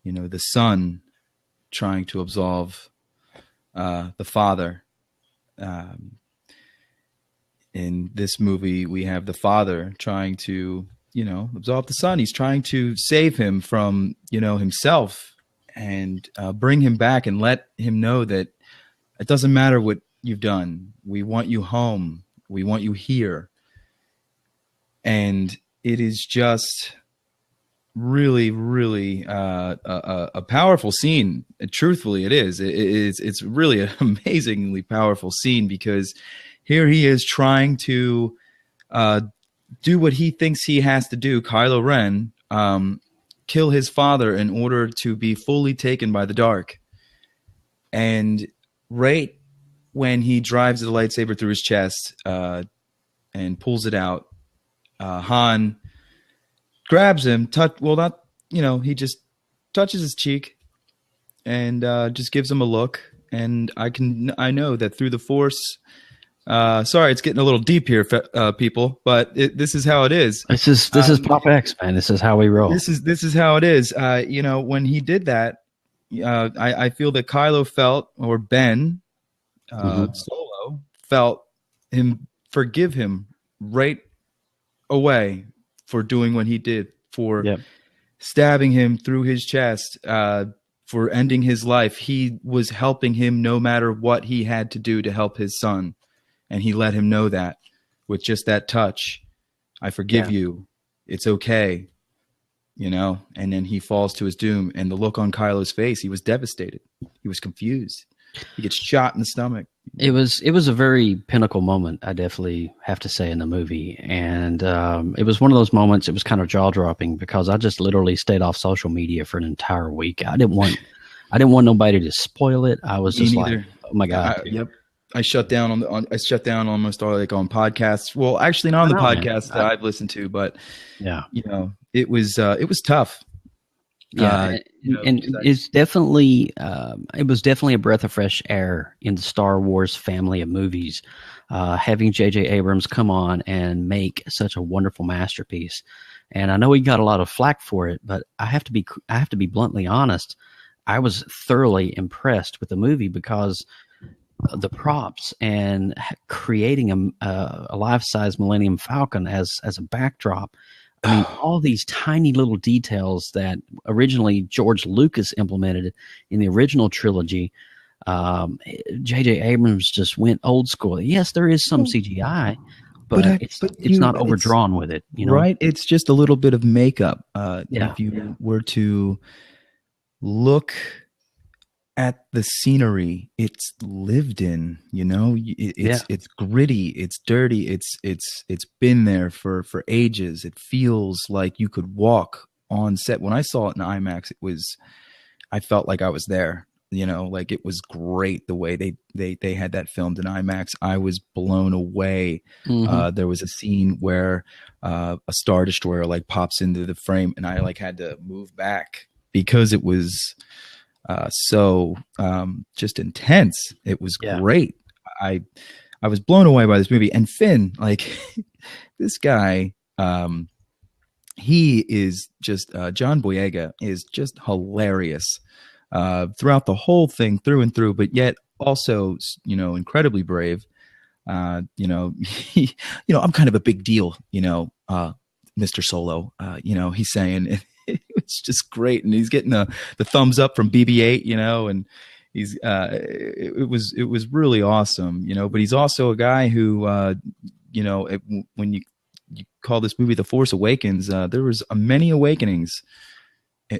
the son trying to absolve the father. In this movie, we have the father trying to, absolve the son. He's trying to save him from, himself and bring him back and let him know that it doesn't matter what you've done. We want you home. We want you here. And it is just really, really a powerful scene. Truthfully, it is. It's really an amazingly powerful scene because here he is trying to do what he thinks he has to do, Kylo Ren, kill his father in order to be fully taken by the dark. And right when he drives the lightsaber through his chest and pulls it out, Han grabs him, he just touches his cheek and just gives him a look. And I know that through the Force, sorry, it's getting a little deep here, people, but this is how it is. This is PopX, man. This is how we roll. This is how it is. When he did that, I feel that Kylo felt, or Ben Solo felt him forgive him right away for doing what he did, for stabbing him through his chest, for ending his life. He was helping him no matter what he had to do to help his son. And he let him know that with just that touch. I forgive you. It's okay. and then he falls to his doom, and the look on Kylo's face, he was devastated. He was confused. He gets shot in the stomach. It was a very pinnacle moment, I definitely have to say, in the movie. And it was one of those moments, it was kind of jaw-dropping because I just literally stayed off social media for an entire week. I didn't want nobody to spoil it. I was just like, oh my God. Yep. I shut down I shut down almost all on podcasts. Well, actually not on the podcasts that I've listened to, but yeah, it was tough. Yeah, it's definitely it was definitely a breath of fresh air in the Star Wars family of movies, having J.J. Abrams come on and make such a wonderful masterpiece. And I know he got a lot of flack for it, but I have to be bluntly honest. I was thoroughly impressed with the movie because the props and creating a life-size Millennium Falcon as a backdrop. I mean, all these tiny little details that originally George Lucas implemented in the original trilogy, J.J. Abrams just went old school. Yes, there is some CGI, but it's not overdrawn with it, Right? It's just a little bit of makeup. If you were to look at the scenery, it's lived in, it's gritty, it's dirty, it's been there for ages. It feels like you could walk on set. When I saw it in IMAX, I felt like I was there, like it was great the way they had that filmed in IMAX. I was blown away. Mm-hmm. There was a scene where a Star Destroyer like pops into the frame, and I like had to move back because it was so just intense. It was great. I was blown away by this movie. And Finn, like this guy, he is just John Boyega is just hilarious throughout the whole thing, through and through. But yet also, incredibly brave. I'm kind of a big deal, Mr. Solo. He's saying. It's just great, and he's getting the thumbs up from BB-8, and he's it was really awesome, But he's also a guy who, when you call this movie The Force Awakens, there was many awakenings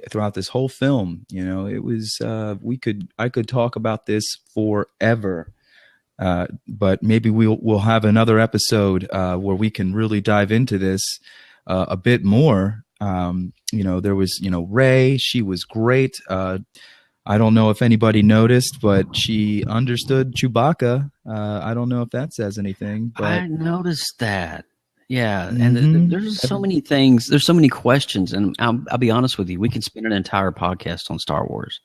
throughout this whole film. It was I could talk about this forever, but maybe we'll have another episode where we can really dive into this a bit more. There was, Rey, she was great. I don't know if anybody noticed, but she understood Chewbacca. I don't know if that says anything, but I noticed that. Yeah. And there's so many things, there's so many questions, and I'll be honest with you, we can spend an entire podcast on Star Wars.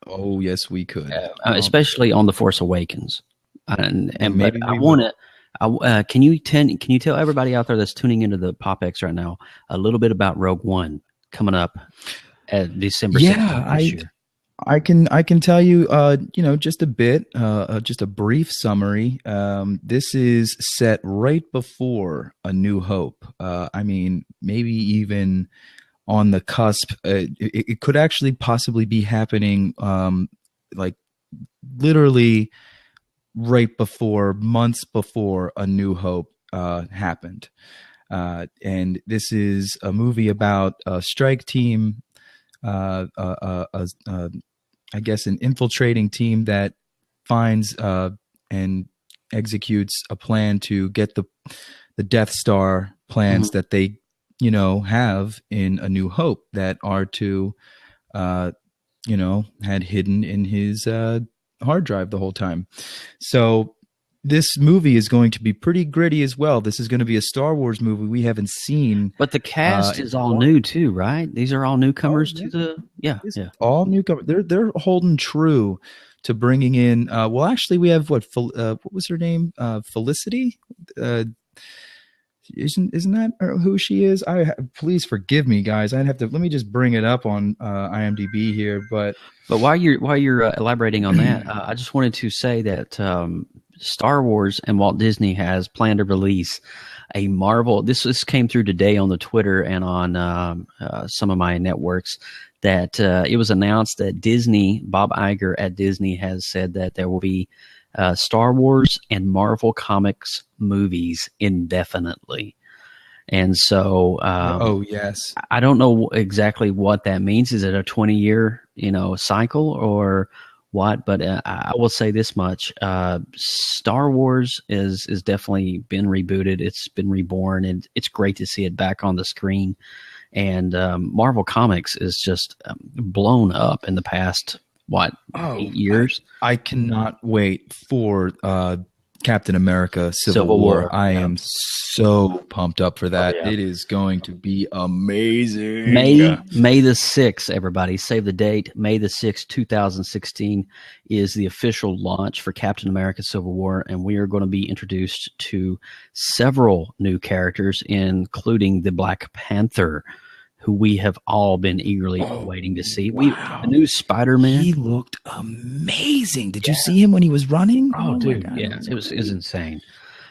Oh yes, we could. Especially on The Force Awakens. And maybe I want to, can you tell everybody out there that's tuning into the PopX right now a little bit about Rogue One coming up at December 6th this year? I can tell you, just a bit, just a brief summary. This is set right before A New Hope. Maybe even on the cusp. It could actually possibly be happening, like literally right before, months before A New Hope happened. And this is a movie about a strike team, I guess an infiltrating team that finds and executes a plan to get the Death Star plans that they, have in A New Hope that R2, had hidden in his hard drive the whole time. So this movie is going to be pretty gritty as well. This is going to be a Star Wars movie we haven't seen. But the cast is all new too, right? These are all newcomers to the all newcomers. They're holding true to bringing in. Well, actually, we have what was her name? Felicity. Isn't that who she is? Please forgive me, guys. Let me just bring it up on IMDb here. But while you're elaborating on that, I just wanted to say that Star Wars and Walt Disney has planned to release a Marvel. This came through today on the Twitter and on some of my networks. That it was announced that Bob Iger at Disney has said that there will be Star Wars and Marvel Comics movies indefinitely. And so, oh yes, I don't know exactly what that means. Is it a 20-year, cycle or what? But I will say this much: Star Wars is definitely been rebooted. It's been reborn, and it's great to see it back on the screen. And Marvel Comics is just blown up in the past 8 years. I cannot wait for Captain America Civil War. I am so pumped up for that. It is going to be amazing. May the 6th, everybody. Save the date. May the 6th, 2016 is the official launch for Captain America Civil War, and we are going to be introduced to several new characters, including the Black Panther, who we have all been eagerly waiting to see. The new Spider-Man. He looked amazing. Did you see him when he was running? Oh dude, yeah, it was insane.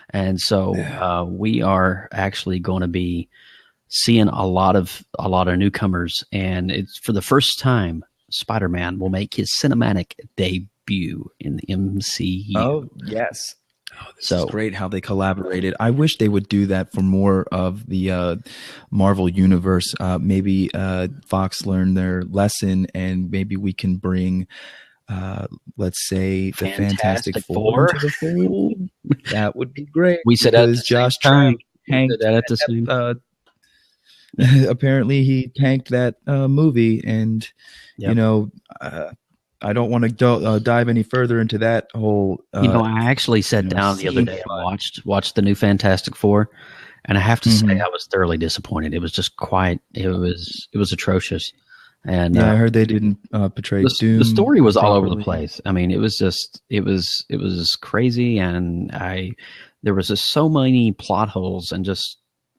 And so we are actually going to be seeing a lot of newcomers, and it's for the first time Spider-Man will make his cinematic debut in the MCU. Oh yes. This is great how they collaborated. I wish they would do that for more of the Marvel universe. Maybe Fox learned their lesson, and maybe we can bring, let's say, the Fantastic Four into the fold. That would be great. We said that Josh Trank tanked that at the same. Apparently, he tanked that movie, and I don't want to dive any further into that whole. I actually sat down the other day and watched the new Fantastic Four, and I have to say I was thoroughly disappointed. It was just it was atrocious. And I heard they didn't portray Doom. The story was all over the place. I mean, it was crazy, and there was just so many plot holes, and just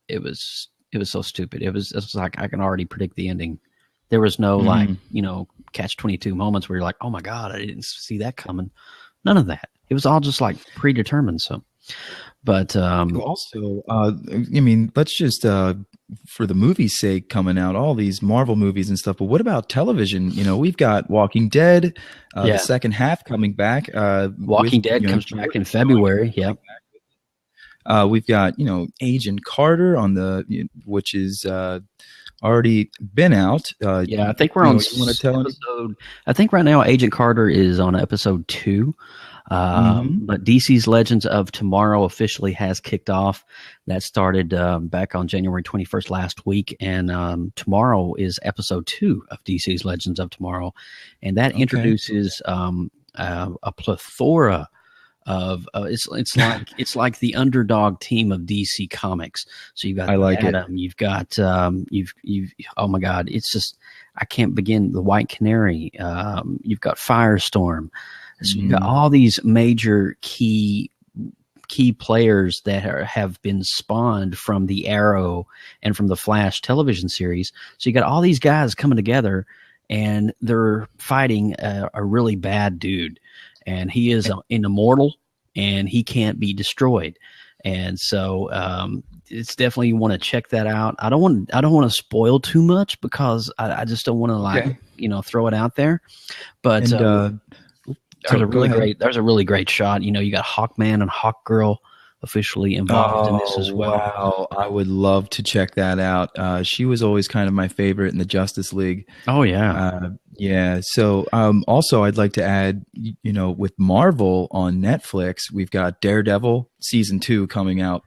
it was so stupid. It was like I can already predict the ending. There was no catch-22 moments where you're like, oh my God, I didn't see that coming. None of that. It was all just like predetermined. So, but also, let's just for the movie's sake coming out, all these Marvel movies and stuff. But what about television? We've got Walking Dead, the second half coming back. Walking Dead comes back in February. Yep. We've got Agent Carter which is already been out. I think we're on episode. I think right now Agent Carter is on episode 2. But DC's Legends of Tomorrow officially has kicked off. That started back on January 21st last week, and tomorrow is episode 2 of DC's Legends of Tomorrow, and that introduces a plethora of it's like the underdog team of DC Comics. So you've got Atom, you've got you've oh my God, it's just I can't begin. The White Canary, you've got Firestorm. So you've got all these major key players that have been spawned from the Arrow and from the Flash television series. So you got all these guys coming together, and they're fighting a really bad dude. And he is an immortal, and he can't be destroyed. And so it's definitely, you want to check that out. I don't want to spoil too much, because I just don't want to throw it out there. But there's a really great shot. You got Hawkman and Hawkgirl officially involved in this as well. Wow, I would love to check that out. She was always kind of my favorite in the Justice League. Oh yeah. Yeah. So also I'd like to add, with Marvel on Netflix, we've got Daredevil season 2 coming out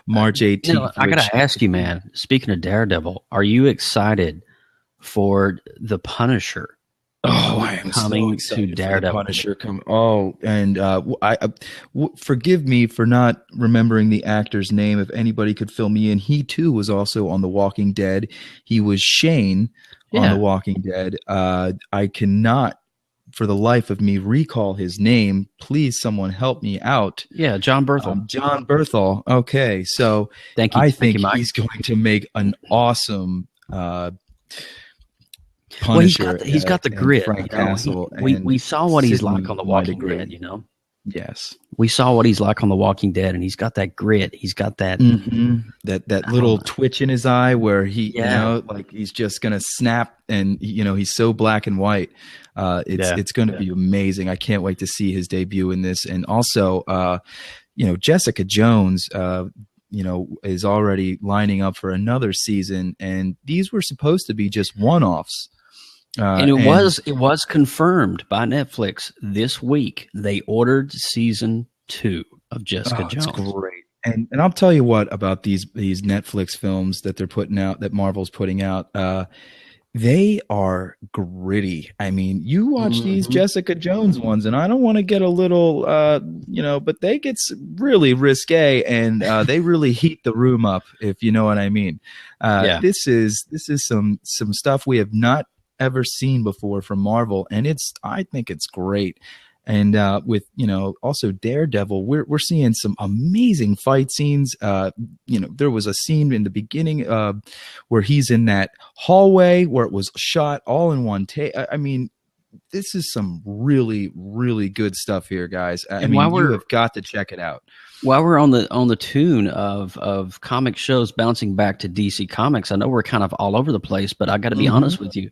March 18th. I got to ask you, man, speaking of Daredevil, are you excited for the Punisher? Oh, I am coming so to Daredevil. Punisher come. Oh, and forgive me for not remembering the actor's name. If anybody could fill me in, he too was also on The Walking Dead. He was Shane on The Walking Dead. I cannot, for the life of me, recall his name. Please, someone help me out. Yeah, John Berthel. John Berthel. Okay, so thank you. I think he's going to make an awesome. Punisher, well, he's got the grit. Frank Castle. We saw what he's like on The Walking Dead. Yes, we saw what he's like on The Walking Dead, and he's got that grit. He's got that that little twitch in his eye where he, like he's just gonna snap, and he's so black and white. It's going to be amazing. I can't wait to see his debut in this, and also, Jessica Jones. is already lining up for another season, and these were supposed to be just one-offs. And it was confirmed by Netflix this week. They ordered season 2 of Jessica Jones. It's great. And I'll tell you what about these Netflix films that they're putting out, that Marvel's putting out. They are gritty. I mean, you watch these Jessica Jones ones, and I don't want to get a little, but they get really risque, and they really heat the room up, if you know what I mean. This is some stuff we have not ever seen before from Marvel, and I think it's great. And with also Daredevil, we're seeing some amazing fight scenes. There was a scene in the beginning where he's in that hallway where it was shot all in one take. I mean, this is some really, really good stuff here, guys. I mean, you have got to check it out. While we're on the tune of comic shows bouncing back to DC Comics, I know we're kind of all over the place, but I got to be honest with you.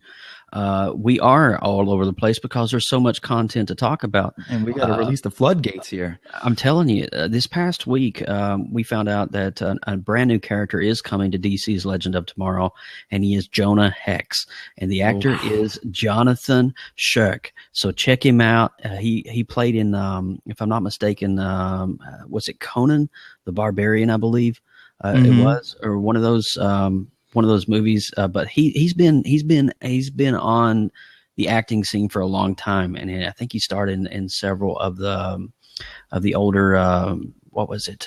We are all over the place because there's so much content to talk about. And we got to release the floodgates here. I'm telling you, this past week, we found out that a brand new character is coming to DC's Legend of Tomorrow, and he is Jonah Hex. And the actor is Jonathan Shirk. So check him out. He played in, if I'm not mistaken, was it Conan the Barbarian, I believe it was, or one of those movies, but he's been on the acting scene for a long time, and I think he started in several of the older what was it?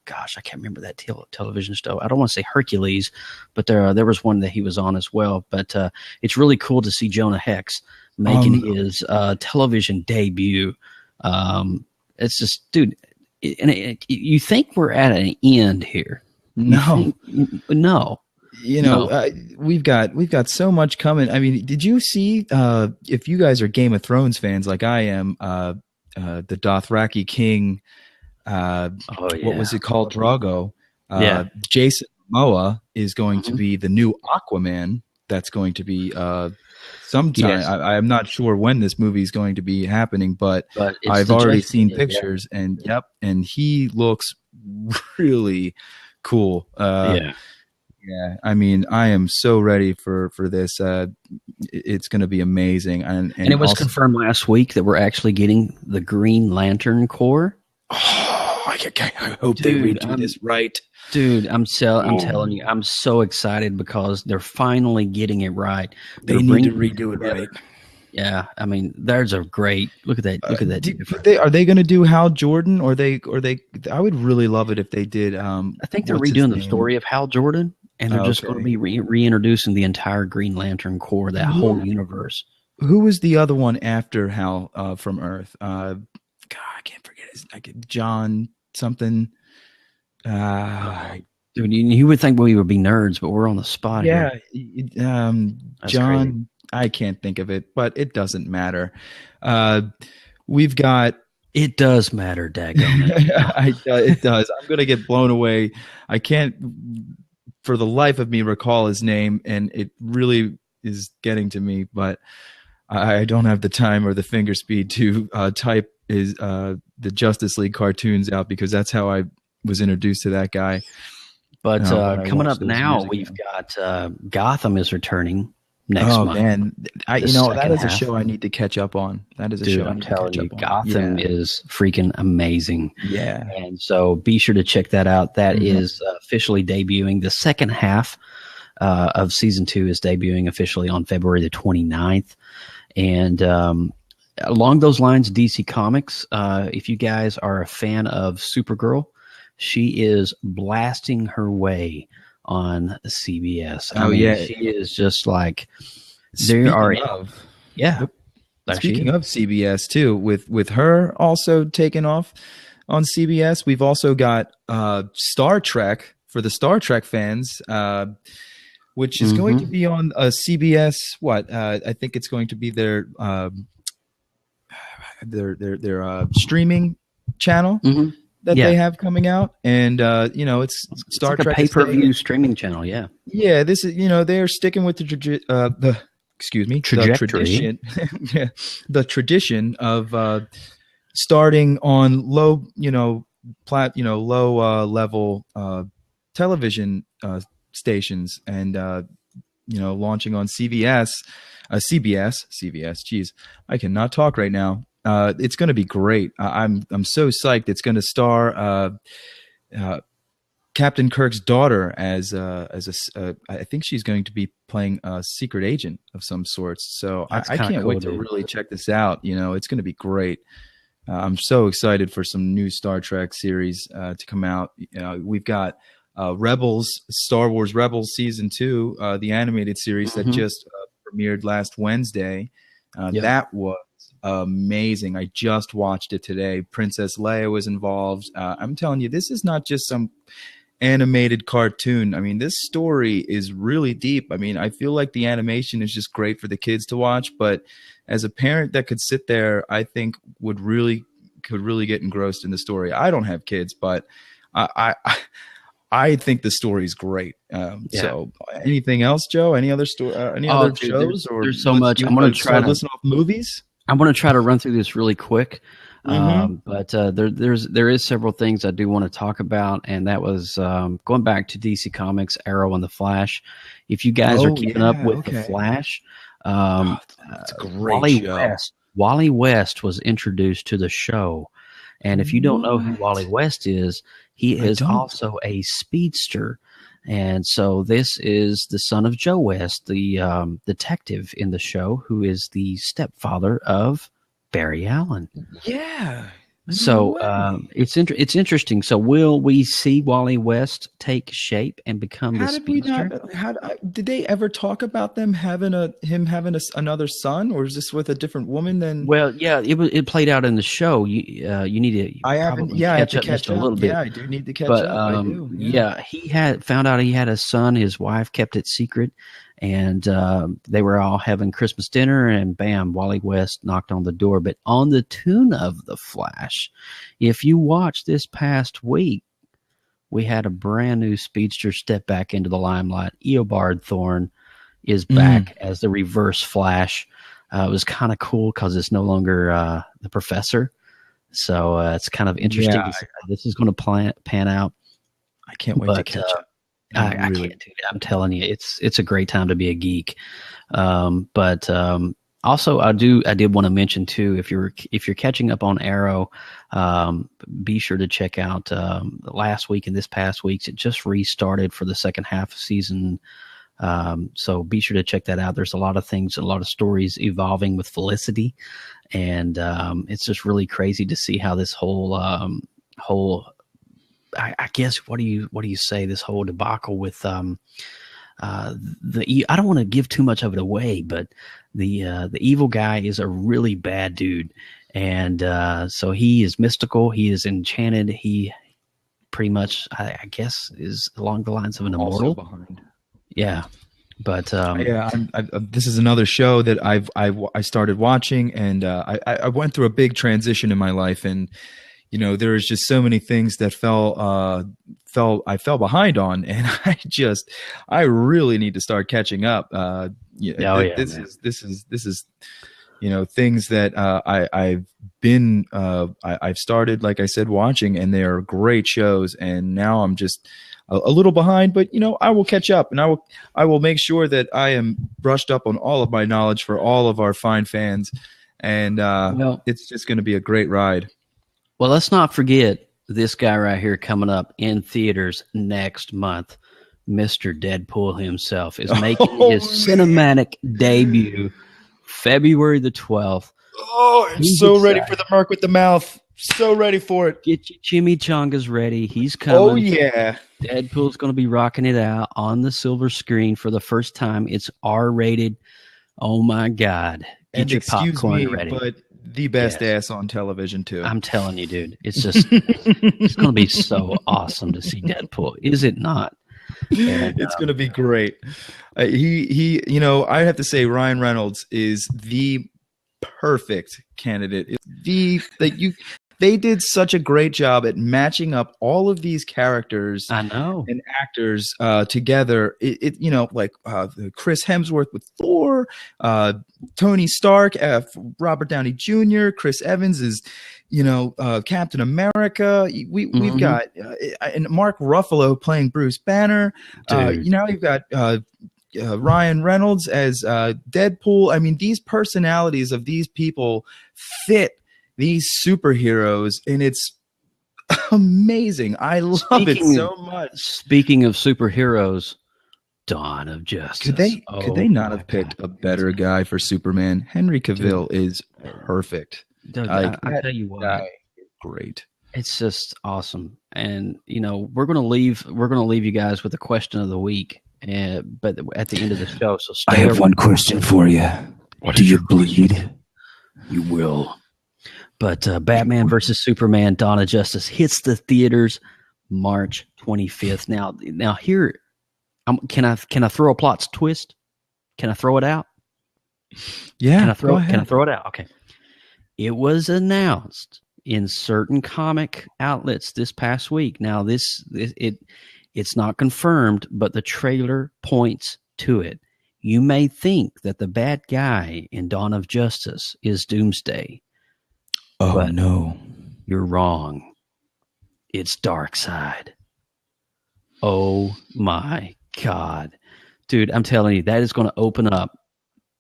Gosh, I can't remember that television show. I don't want to say Hercules, but there was one that he was on as well. But it's really cool to see Jonah Hex making his television debut. It's just, dude, you think we're at an end here? No. No. We've got so much coming. I mean, did you see, if you guys are Game of Thrones fans like I am, the Dothraki king, what was it called? Drago. Jason Momoa is going to be the new Aquaman. That's going to be sometime. Yes. I'm not sure when this movie is going to be happening, but I've already seen pictures, and he looks really cool. Yeah, I mean, I am so ready for this. It's going to be amazing. And it was confirmed last week that we're actually getting the Green Lantern Corps. Oh, I hope they redo this right. Dude, I'm telling you, I'm so excited because they're finally getting it right. They need to redo it right. Yeah, I mean, there's a great look at that. Look at that. Are they going to do Hal Jordan, or they? I would really love it if they did. I think they're redoing the story of Hal Jordan. And they're just going to be reintroducing the entire Green Lantern Corps, that whole universe. Who was the other one after Hal from Earth? God, I can't forget his name. John something. Dude, you would think we would be nerds, but we're on the spot here. John. Crazy. I can't think of it, but it doesn't matter. We've got. It does matter, daggone it. It does. I'm going to get blown away. I can't, for the life of me, recall his name, and it really is getting to me, but I don't have the time or the finger speed to type the Justice League cartoons out, because that's how I was introduced to that guy. But coming up now, we've got Gotham is returning next month. Man, that is a show I need to catch up on. That is a show I'm telling you, Gotham is freaking amazing. Yeah. And so be sure to check that out. That is officially debuting. The second half of season 2 is debuting officially on February the 29th. And along those lines, DC Comics, if you guys are a fan of Supergirl, she is blasting her way on CBS. She is just like Speaking of CBS too, with her also taking off on CBS, we've also got Star Trek for the Star Trek fans, which is going to be on CBS. I think it's going to be their streaming channel. That they have coming out, and it's Star Trek, a pay-per-view streaming channel. Yeah, this is they're sticking with the tradition, the tradition of starting on low low level television stations, and launching on CBS. Geez, I cannot talk right now. It's going to be great. I'm so psyched. It's going to star Captain Kirk's daughter as I think she's going to be playing a secret agent of some sorts. So I can't cool, wait to really check this out. It's going to be great. I'm so excited for some new Star Trek series to come out. We've got Rebels, Star Wars Rebels Season 2, the animated series that just premiered last Wednesday. That was amazing. I just watched it today. Princess Leia was involved. I'm telling you, this is not just some animated cartoon. I mean, this story is really deep. I mean, I feel like the animation is just great for the kids to watch, but as a parent that could sit there, I think could really get engrossed in the story. I don't have kids, but I think the story is great. So, anything else, Joe? Any other story? Any other shows? There's so much. I'm going to try to listen off movies. I'm going to try to run through this really quick. But there is several things I do want to talk about, and that was going back to DC Comics, Arrow, and the Flash. If you guys are keeping up with the Flash, it's a great show. Wally West was introduced to the show, and if you don't know who Wally West is, he is also a speedster. And so this is the son of Joe West, the detective in the show, who is the stepfather of Barry Allen. Yeah. So it's interesting. So will we see Wally West take shape and become the speedster? Did they ever talk about him having another son, or is this with a different woman? Then it played out in the show. You need to I have to catch up a little bit. Yeah, I do need to catch up. I do. He had found out he had a son. His wife kept it secret. And they were all having Christmas dinner, and bam, Wally West knocked on the door. But on the tune of The Flash, if you watch this past week, we had a brand new speedster step back into the limelight. Eobard Thorne is back as the Reverse Flash. It was kind of cool because it's no longer the Professor. So it's kind of interesting to see how this is going to pan out. I can't wait to catch up. I can't do it. I'm telling you, it's a great time to be a geek. But also, I did want to mention too, if you're catching up on Arrow, be sure to check out last week and this past week's. It just restarted for the second half of season. So be sure to check that out. There's a lot of things, a lot of stories evolving with Felicity, and it's just really crazy to see how this whole I guess what do you say, this whole debacle with I don't want to give too much of it away, but the evil guy is a really bad dude, and so he is mystical, he is enchanted, he pretty much I guess is along the lines of an immortal. But this is another show that I started watching, and I went through a big transition in my life, and there is just so many things that I fell behind on, and I really need to start catching up. This is things that I've started, like I said, watching, and they are great shows, and now I'm just a little behind, but I will catch up, and I will make sure that I am brushed up on all of my knowledge for all of our fine fans, and it's just going to be a great ride. Well, let's not forget this guy right here coming up in theaters next month. Mr. Deadpool himself is making his cinematic debut February the 12th. Oh, I'm so ready for the Merc with the mouth. So ready for it. Get your chimichangas ready. He's coming. Oh, yeah. Deadpool's going to be rocking it out on the silver screen for the first time. It's R-rated. Oh, my God. Get your popcorn ready. But the best ass on television, too. I'm telling you, dude. It's just it's going to be so awesome to see Deadpool. Is it not? And, it's going to be great. He I have to say Ryan Reynolds is the perfect candidate. They they did such a great job at matching up all of these characters. I know. And actors together. Like Chris Hemsworth with Thor, Tony Stark, Robert Downey Jr., Chris Evans is, Captain America. We've got and Mark Ruffalo playing Bruce Banner. You've got Ryan Reynolds as Deadpool. I mean, these personalities of these people fit these superheroes, and it's amazing. I love it so much. Speaking of superheroes, Dawn of Justice. Could they not have picked a better guy for Superman? Henry Cavill is perfect. Dude, I tell you what, guy is great. It's just awesome. And we're gonna leave you guys with the question of the week. But at the end of the show, so I have one question for you. Do you bleed? You will. But Batman versus Superman: Dawn of Justice hits the theaters March 25th. Now here, can I throw a plot twist? Can I throw it out? Yeah. Can I throw it out? Okay. It was announced in certain comic outlets this past week. Now it's not confirmed, but the trailer points to it. You may think that the bad guy in Dawn of Justice is Doomsday. Oh, but no. You're wrong. It's Darkseid. Oh, my God. Dude, I'm telling you, that is going to open up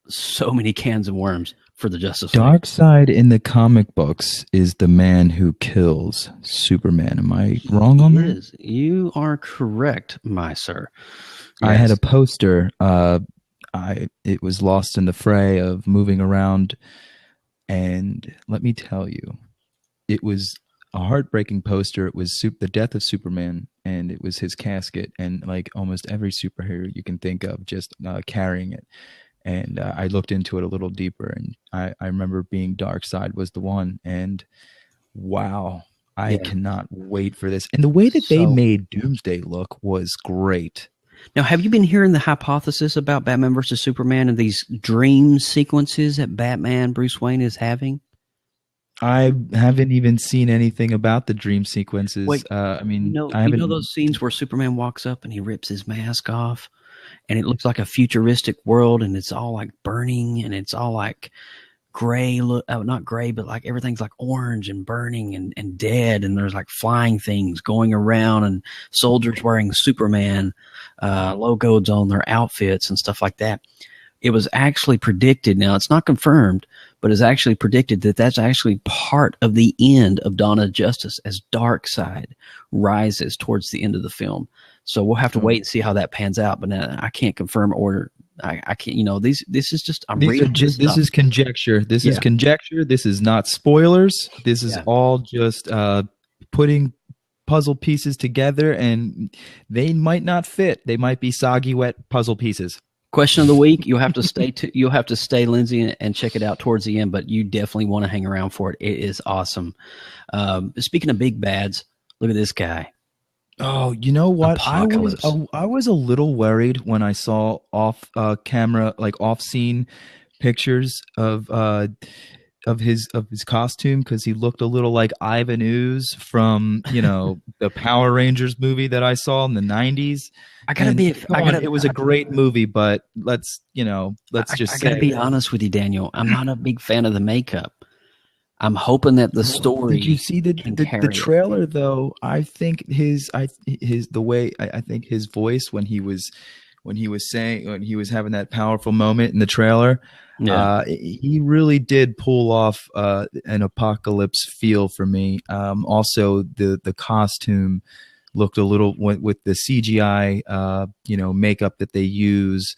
so many cans of worms for the Justice League. Darkseid in the comic books is the man who kills Superman. Am I wrong on that? You are correct, my sir. Yes. I had a poster. It was lost in the fray of moving around. And let me tell you, it was a heartbreaking poster. It was the death of Superman, and it was his casket, and like almost every superhero you can think of just carrying it. And I looked into it a little deeper, and I remember being Darkseid was the one. And wow, I cannot wait for this. And the way that they made Doomsday look was great. Now, have you been hearing the hypothesis about Batman versus Superman and these dream sequences that Batman, Bruce Wayne, is having? I haven't even seen anything about the dream sequences. Wait, I haven't. You know those scenes where Superman walks up and he rips his mask off, and it looks like a futuristic world, and it's all like burning, and it's all like gray. Not gray, but like everything's like orange and burning and dead, and there's like flying things going around, and soldiers wearing Superman logos on their outfits and stuff like that. It was actually predicted. Now, it's not confirmed, but it's actually predicted that that's actually part of the end of Dawn of Justice as Darkseid rises towards the end of the film. So we'll have to wait and see how that pans out. But I can't confirm or I can't. This is just this is conjecture. This is conjecture. This is not spoilers. This is all just putting puzzle pieces together, and they might not fit. They might be soggy, wet puzzle pieces. Question of the week. You'll have to stay, Lindsay, and check it out towards the end. But you definitely want to hang around for it. It is awesome. Speaking of big bads, look at this guy. Oh, you know what? Apocalypse. I was a little worried when I saw off camera, like off scene pictures of his costume, because he looked a little like Ivan Ooze from the Power Rangers movie that I saw in the 90s. It was a great movie, but let's just say, I gotta be honest with you, Daniel. I'm not a big fan of the makeup. I'm hoping that the story. Did you see the trailer though? I think his voice when he was having that powerful moment in the trailer, he really did pull off an apocalypse feel for me. Also, the costume looked a little with the CGI, makeup that they use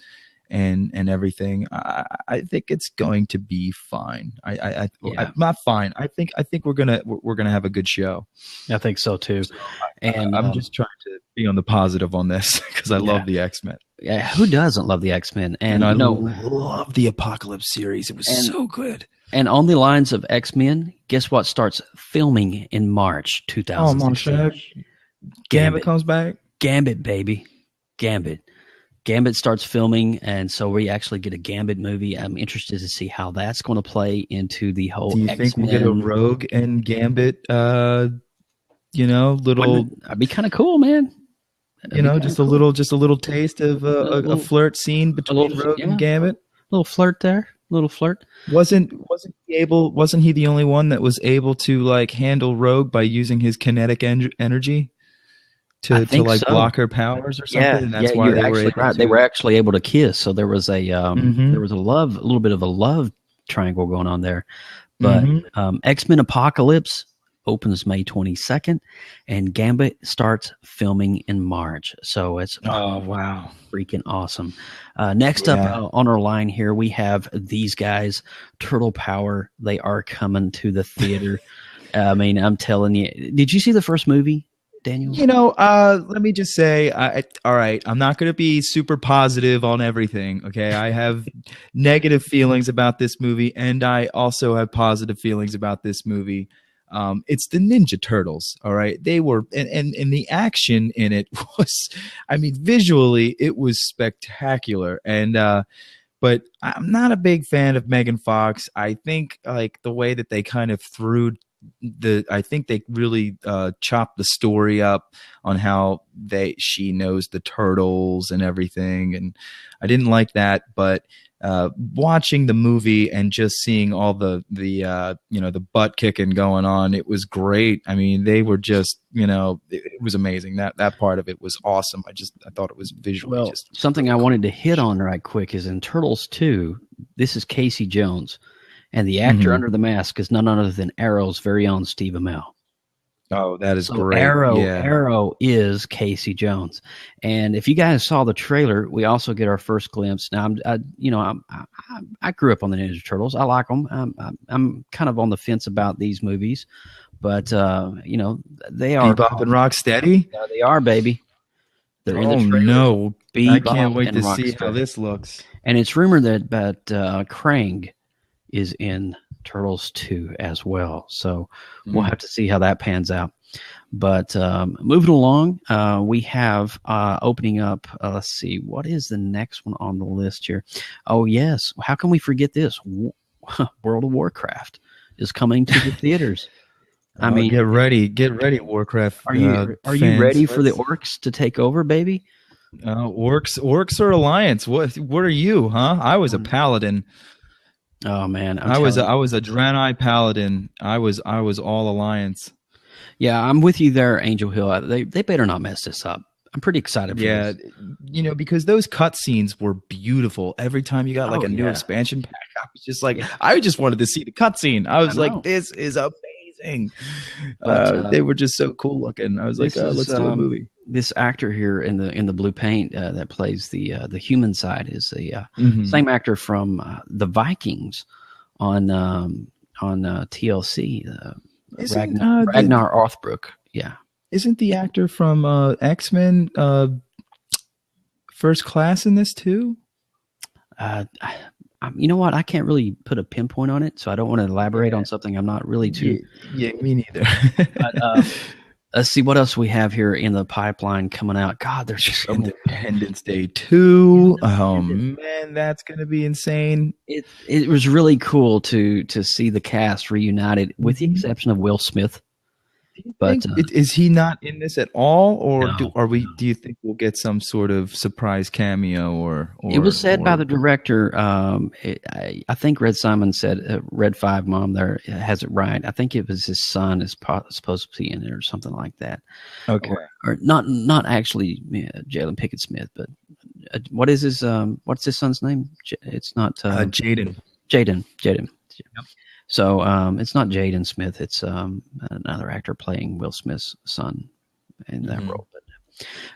and everything. I think it's going to be fine. Not fine. I think we're gonna have a good show. I think so too. And I'm just trying to be on the positive on this because I love the X-Men. Yeah, who doesn't love the X-Men? And I love the Apocalypse series. It was so good. And on the lines of X-Men, guess what starts filming in March 2016? Gambit comes back. Gambit, baby. Gambit. Gambit starts filming, and so we actually get a Gambit movie. I'm interested to see how that's going to play into the whole Do you X-Men. think we'll get a Rogue and Gambit? Little. That'd be kind of cool, man. Just a little taste of a flirt scene between Rogue and Gambit. A little flirt there. Little flirt. Wasn't he the only one that was able to like handle Rogue by using his kinetic energy to block her powers or something? Yeah, and that's why they were able to. They were actually able to kiss. So there was a little bit of a love triangle going on there. But X-Men Apocalypse opens May 22nd, and Gambit starts filming in March. So it's freaking awesome. Next up on our line here, we have these guys, Turtle Power. They are coming to the theater. I mean, I'm telling you. Did you see the first movie, Daniel? Let me just say, all right, I'm not going to be super positive on everything. Okay, I have negative feelings about this movie, and I also have positive feelings about this movie. It's the Ninja Turtles. All right. They were, and the action in it was, I mean, visually it was spectacular. And, but I'm not a big fan of Megan Fox. I think like the way that they kind of I think they really chopped the story up on how she knows the turtles and everything. And I didn't like that, but watching the movie and just seeing all the butt kicking going on, it was great. I mean, they were just, it was amazing. That part of it was awesome. I thought it was visually something I wanted to hit on right quick is in Turtles 2, this is Casey Jones, and the actor under the mask is none other than Arrow's very own Steve Amell. Oh, that is great. Arrow is Casey Jones. And if you guys saw the trailer, we also get our first glimpse. Now, I grew up on the Ninja Turtles. I like them. I'm kind of on the fence about these movies, but they are Bebop and Rocksteady. Yeah, they are, baby. They're in the trailer. No, I can't wait to Rocksteady. see how this looks. And it's rumored that Krang is in Turtles 2 as well. So we'll have to see how that pans out. But moving along, we have opening up, let's see, what is the next one on the list here? Oh, yes. How can we forget this? World of Warcraft is coming to the theaters. I mean, get ready, Warcraft. Are you ready for the orcs to take over, baby? Orcs or Alliance? What are you, huh? I was a paladin. Oh man, I was a Draenei paladin. I was all Alliance. Yeah, I'm with you there, Angel Hill. They better not mess this up. I'm pretty excited for this. Yeah, because those cutscenes were beautiful. Every time you got like a new expansion pack, I was just like, I just wanted to see the cutscene. I was like, this is amazing. But, they were just so cool looking. I was like, let's do a movie. This actor here in the blue paint that plays the human side is the same actor from the Vikings on TLC. Ragnar Othbrok. Yeah. Isn't the actor from X-Men First Class in this too? You know what? I can't really put a pinpoint on it, so I don't want to elaborate on something I'm not really too. Yeah, me neither. But, let's see what else we have here in the pipeline coming out. God, there's so many. Independence Day 2. Oh man, that's gonna be insane. It was really cool to see the cast reunited, with the exception of Will Smith. But is he not in this at all, or no. Do you think we'll get some sort of surprise cameo? Or it was said by the director. I think Red Simon said Red 5 Mom there has it right. I think it was his son is supposed to be in it or something like that. Okay, or not actually Jalen Pickett Smith, but what is his what's his son's name? It's not Jaden. Jaden. Yep. So it's not Jaden Smith. It's another actor playing Will Smith's son in that role. But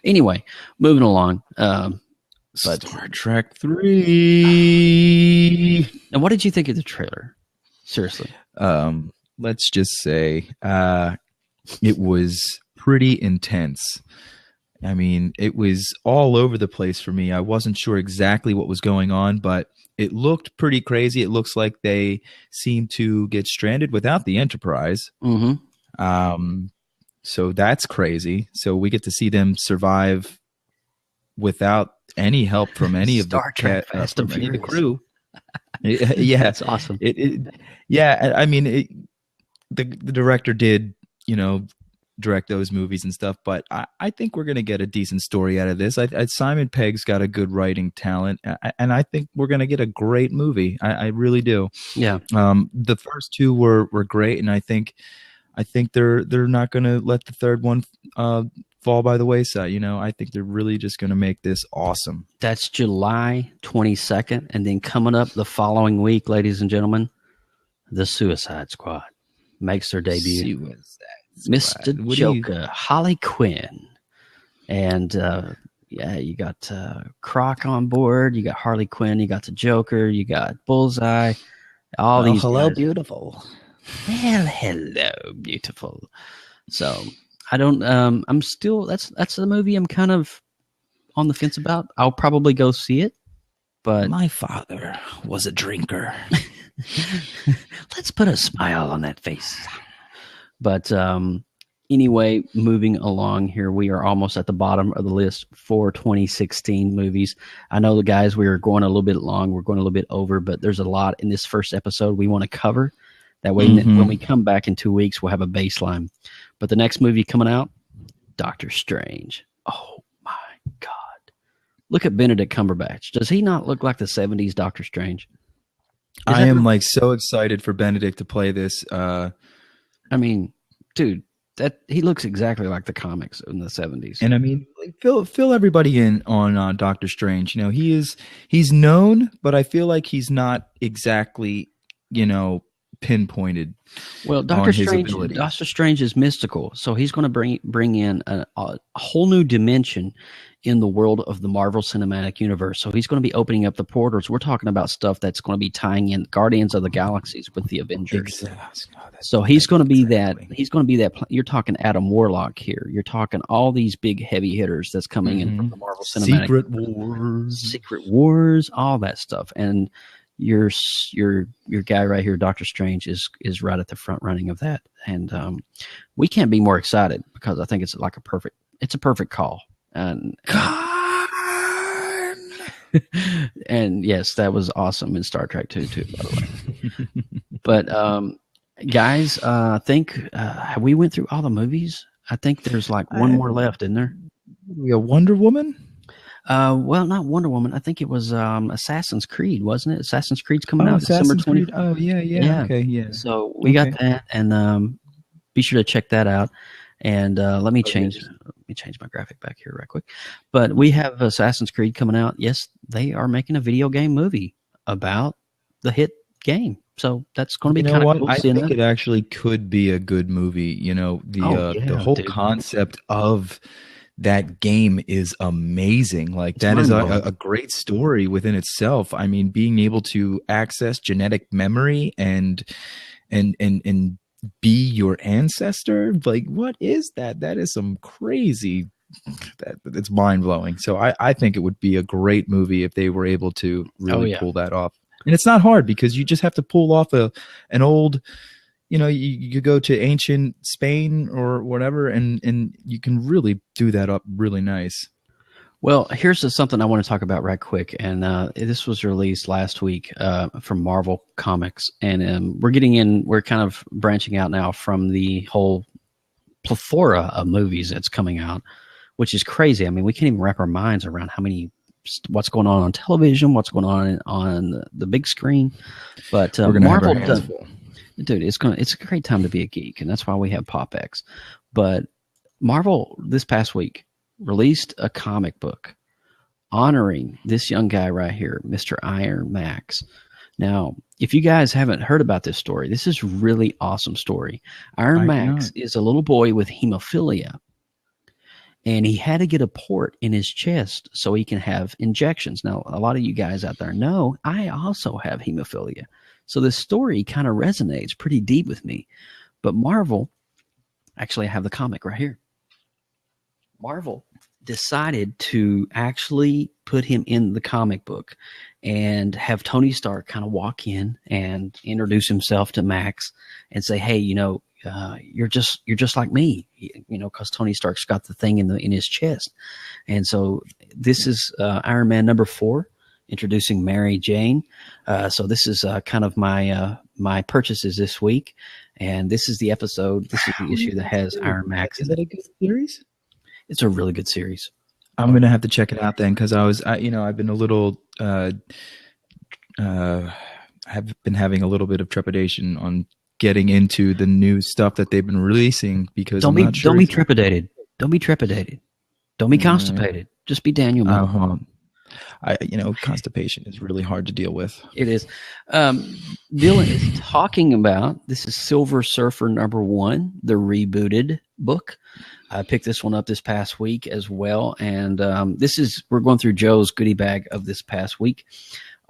anyway, moving along. But Star Trek 3. And what did you think of the trailer? Seriously. Let's just say it was pretty intense. I mean, it was all over the place for me. I wasn't sure exactly what was going on, but it looked pretty crazy. It looks like they seem to get stranded without the Enterprise. Mm-hmm. So that's crazy. So we get to see them survive without any help from any of Star Trek Fast and from any of the Furious. crew. Yeah, That's awesome. Yeah, I mean, the director did, direct those movies and stuff, but I think we're going to get a decent story out of this. Simon Pegg's got a good writing talent, and I think we're going to get a great movie. I really do. Yeah. The first two were great, and I think they're not going to let the third one fall by the wayside. I think they're really just going to make this awesome. That's July 22nd, and then coming up the following week, ladies and gentlemen, The Suicide Squad makes their debut. Mr. Joker, Harley Quinn, and you got Croc on board. You got Harley Quinn. You got the Joker. You got Bullseye. All these. Hello, guys. beautiful. Well, hello, beautiful. So I don't. I'm still. That's the movie I'm kind of on the fence about. I'll probably go see it, but My father was a drinker. let's put a smile on that face. But anyway, moving along here, we are almost at the bottom of the list for 2016 movies. I know the guys, we are going a little bit long. We're going a little bit over, but there's a lot in this first episode we want to cover. That way, when we come back in 2 weeks, we'll have a baseline. But the next movie coming out, Doctor Strange. Oh, my God. Look at Benedict Cumberbatch. Does he not look like the 70s Doctor Strange? I am like so excited for Benedict to play this. I mean, dude, that he looks exactly like the comics in the 70s. And I mean, like, fill everybody in on Doctor Strange. He's known, but I feel like he's not exactly, pinpointed. Well, Doctor Strange is mystical, so he's going to bring in a whole new dimension in the world of the Marvel Cinematic Universe. So he's going to be opening up the portals. We're talking about stuff that's going to be tying in Guardians of the Galaxies with the Avengers. Exactly. So he's going to be that. He's going to be that. You're talking Adam Warlock here. You're talking all these big heavy hitters that's coming in from the Marvel Cinematic Secret Wars, all that stuff. And your guy right here, Doctor Strange, is right at the front running of that. And we can't be more excited because I think it's a perfect call. And and yes, that was awesome in Star Trek 2 too, by the way. But guys, I think have we went through all the movies? I think there's like one more left, isn't there? Wonder Woman? Well, not Wonder Woman. I think it was Assassin's Creed, wasn't it? Assassin's Creed's coming out December 20th. Oh, yeah. Okay, yeah. So we got that, and be sure to check that out. And let me change my graphic back here right quick. But we have Assassin's Creed coming out. Yes, they are making a video game movie about the hit game. So that's going to be kind of cool. I think it actually could be a good movie. The whole concept of that game is amazing. Like that is a great story within itself. I mean, being able to access genetic memory and be your ancestor, like what is that? That is some crazy. It's mind blowing. So I think it would be a great movie if they were able to really pull that off. And it's not hard because you just have to pull off an old. You go to ancient Spain or whatever, and you can really do that up really nice. Well, here's something I want to talk about right quick, and this was released last week from Marvel Comics, and we're kind of branching out now from the whole plethora of movies that's coming out, which is crazy. I mean, we can't even wrap our minds around what's going on television, what's going on the big screen. But Marvel does. Dude, it's a great time to be a geek, and that's why we have PopX. But Marvel this past week released a comic book honoring this young guy right here, Mr. Iron Max. Now, if you guys haven't heard about this story, this is a really awesome story. Iron Max is a little boy with hemophilia, and he had to get a port in his chest so he can have injections. Now, a lot of you guys out there know I also have hemophilia. So this story kind of resonates pretty deep with me. But Marvel, actually I have the comic right here. Marvel decided to actually put him in the comic book and have Tony Stark kind of walk in and introduce himself to Max and say, "Hey, you're just like me," because Tony Stark's got the thing in his chest. And so this is Iron Man number 4, introducing Mary Jane. So this is kind of my purchases this week, and this is the episode. This is the issue that has Iron Max. Is that a good series? It's a really good series. I'm gonna have to check it out then, because I've been a little have been having a little bit of trepidation on getting into the new stuff that they've been releasing, because Don't be trepidated. Don't be trepidated. Don't be constipated. Just be Daniel Miller. Constipation is really hard to deal with. It is. Dylan is talking about, this is Silver Surfer number 1, the rebooted book. I picked this one up this past week as well, and we're going through Joe's goodie bag of this past week.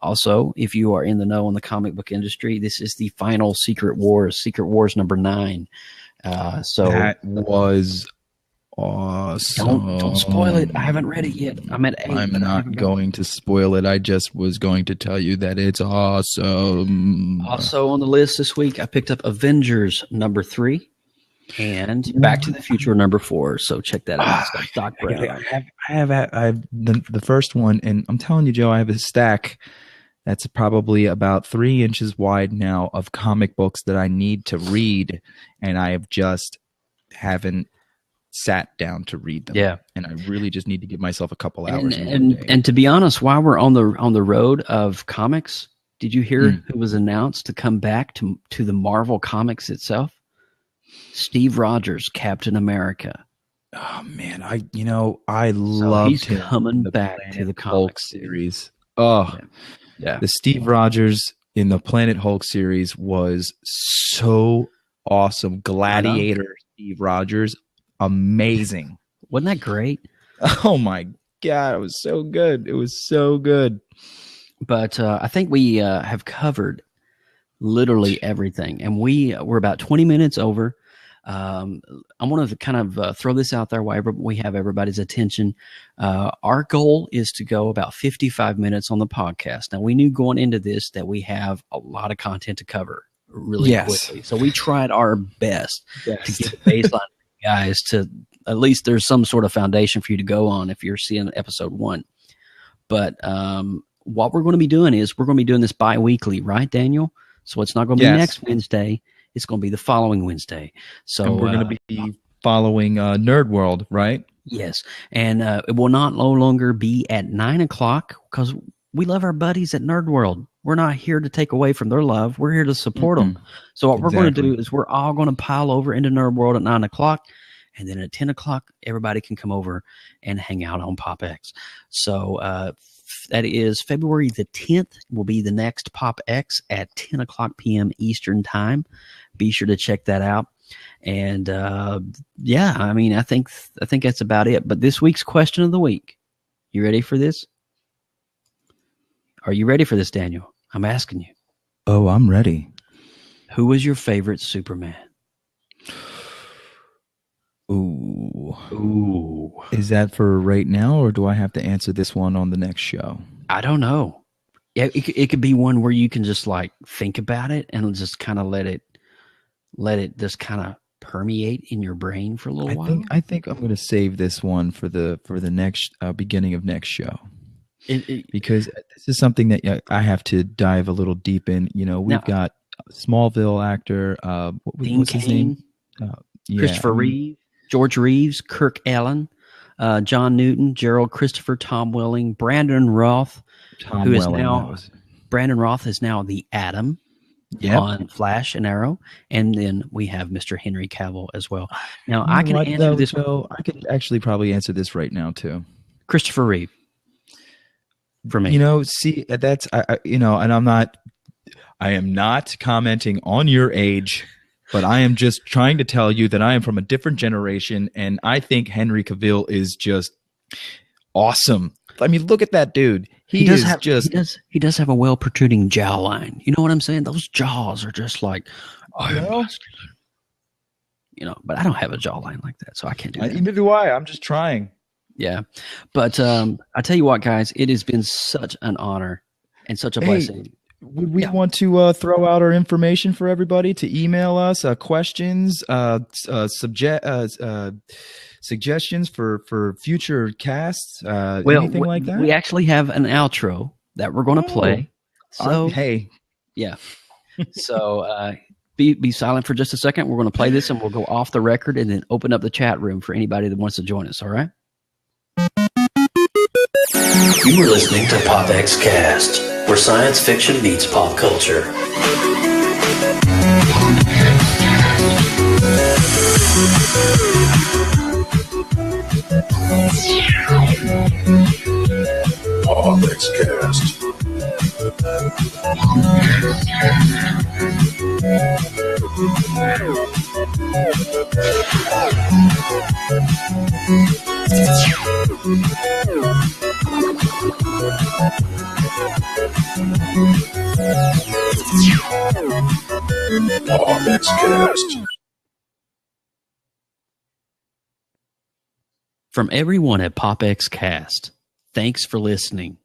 Also, if you are in the know in the comic book industry, this is the final Secret Wars number 9. So that was awesome. Don't spoil it. I haven't read it yet. I'm at 8. I'm not going to spoil it. I just was going to tell you that it's awesome. Also on the list this week, I picked up Avengers number 3 and Back to the Future number 4. So check that out. It's got Doc Brown. I have the first one, and I'm telling you, Joe, I have a stack that's probably about 3 inches wide now of comic books that I need to read, and I haven't sat down to read them. Yeah, and I really just need to give myself a couple hours. And to be honest, while we're on the road of comics, did you hear who was announced to come back to the Marvel Comics itself? Steve Rogers, Captain America. Oh man, I loved him. Coming back to the Hulk comics series. Oh, yeah. The Steve Rogers in the Planet Hulk series was so awesome. Gladiator Steve Rogers, amazing. Wasn't that great? Oh my God, it was so good. It was so good. But I think we have covered literally everything, and we're about 20 minutes over. I want to kind of throw this out there while we have everybody's attention. Our goal is to go about 55 minutes on the podcast. Now, we knew going into this that we have a lot of content to cover really quickly. So we tried our best to get a baseline for you guys, to at least there's some sort of foundation for you to go on if you're seeing episode 1. But what we're going to be doing is we're going to be doing this bi-weekly, right, Daniel? So it's not going to be next Wednesday. It's going to be the following Wednesday. So and we're going to be following Nerd World, right? Yes. And it will no longer be at 9 o'clock, because we love our buddies at Nerd World. We're not here to take away from their love. We're here to support them. So what we're going to do is we're all going to pile over into Nerd World at 9 o'clock. And then at 10 o'clock, everybody can come over and hang out on PopX. So that is February the 10th will be the next PopX at 10 o'clock p.m. Eastern Time. Be sure to check that out. And I think that's about it. But this week's question of the week, you ready for this? Are you ready for this, Daniel? I'm asking you. Oh, I'm ready. Who was your favorite Superman? Ooh. Is that for right now, or do I have to answer this one on the next show? I don't know. Yeah, it could be one where you can just like think about it and just kind of let it just kind of permeate in your brain for a little while. I think I'm going to save this one for the next beginning of next show. Because this is something that I have to dive a little deep in. We've got Smallville actor, what's his name? Christopher Reeve, George Reeves, Kirk Allen, John Newton, Gerald Christopher, Tom Welling, Brandon Roth, Brandon Roth is now the Atom on Flash and Arrow, and then we have Mr. Henry Cavill as well. Now I can answer this. I could actually probably answer this right now too. Christopher Reeve. For me, that's and I am not commenting on your age, but I am just trying to tell you that I am from a different generation, and I think Henry Cavill is just awesome. I mean, look at that dude. He does have a well protruding jawline. You know what I'm saying? Those jaws are just like, but I don't have a jawline like that, so I can't do that. Neither do I. I'm just trying. Yeah. But I tell you what, guys, it has been such an honor and such a blessing. Would we want to throw out our information for everybody to email us questions, suggestions for future casts, anything like that? We actually have an outro that we're going to play. So hey, yeah. So be silent for just a second. We're going to play this, and we'll go off the record, and then open up the chat room for anybody that wants to join us. All right. You are listening to PopXCast, where science fiction meets pop culture. PopXCast. PopXCast. From everyone at PopXCast, thanks for listening.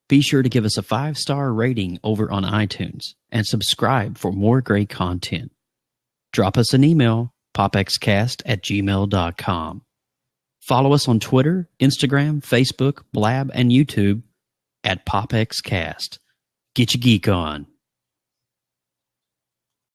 Be sure to give us a 5-star rating over on iTunes and subscribe for more great content. Drop us an email, popxcast@gmail.com. Follow us on Twitter, Instagram, Facebook, Blab, and YouTube at PopXCast. Get your geek on.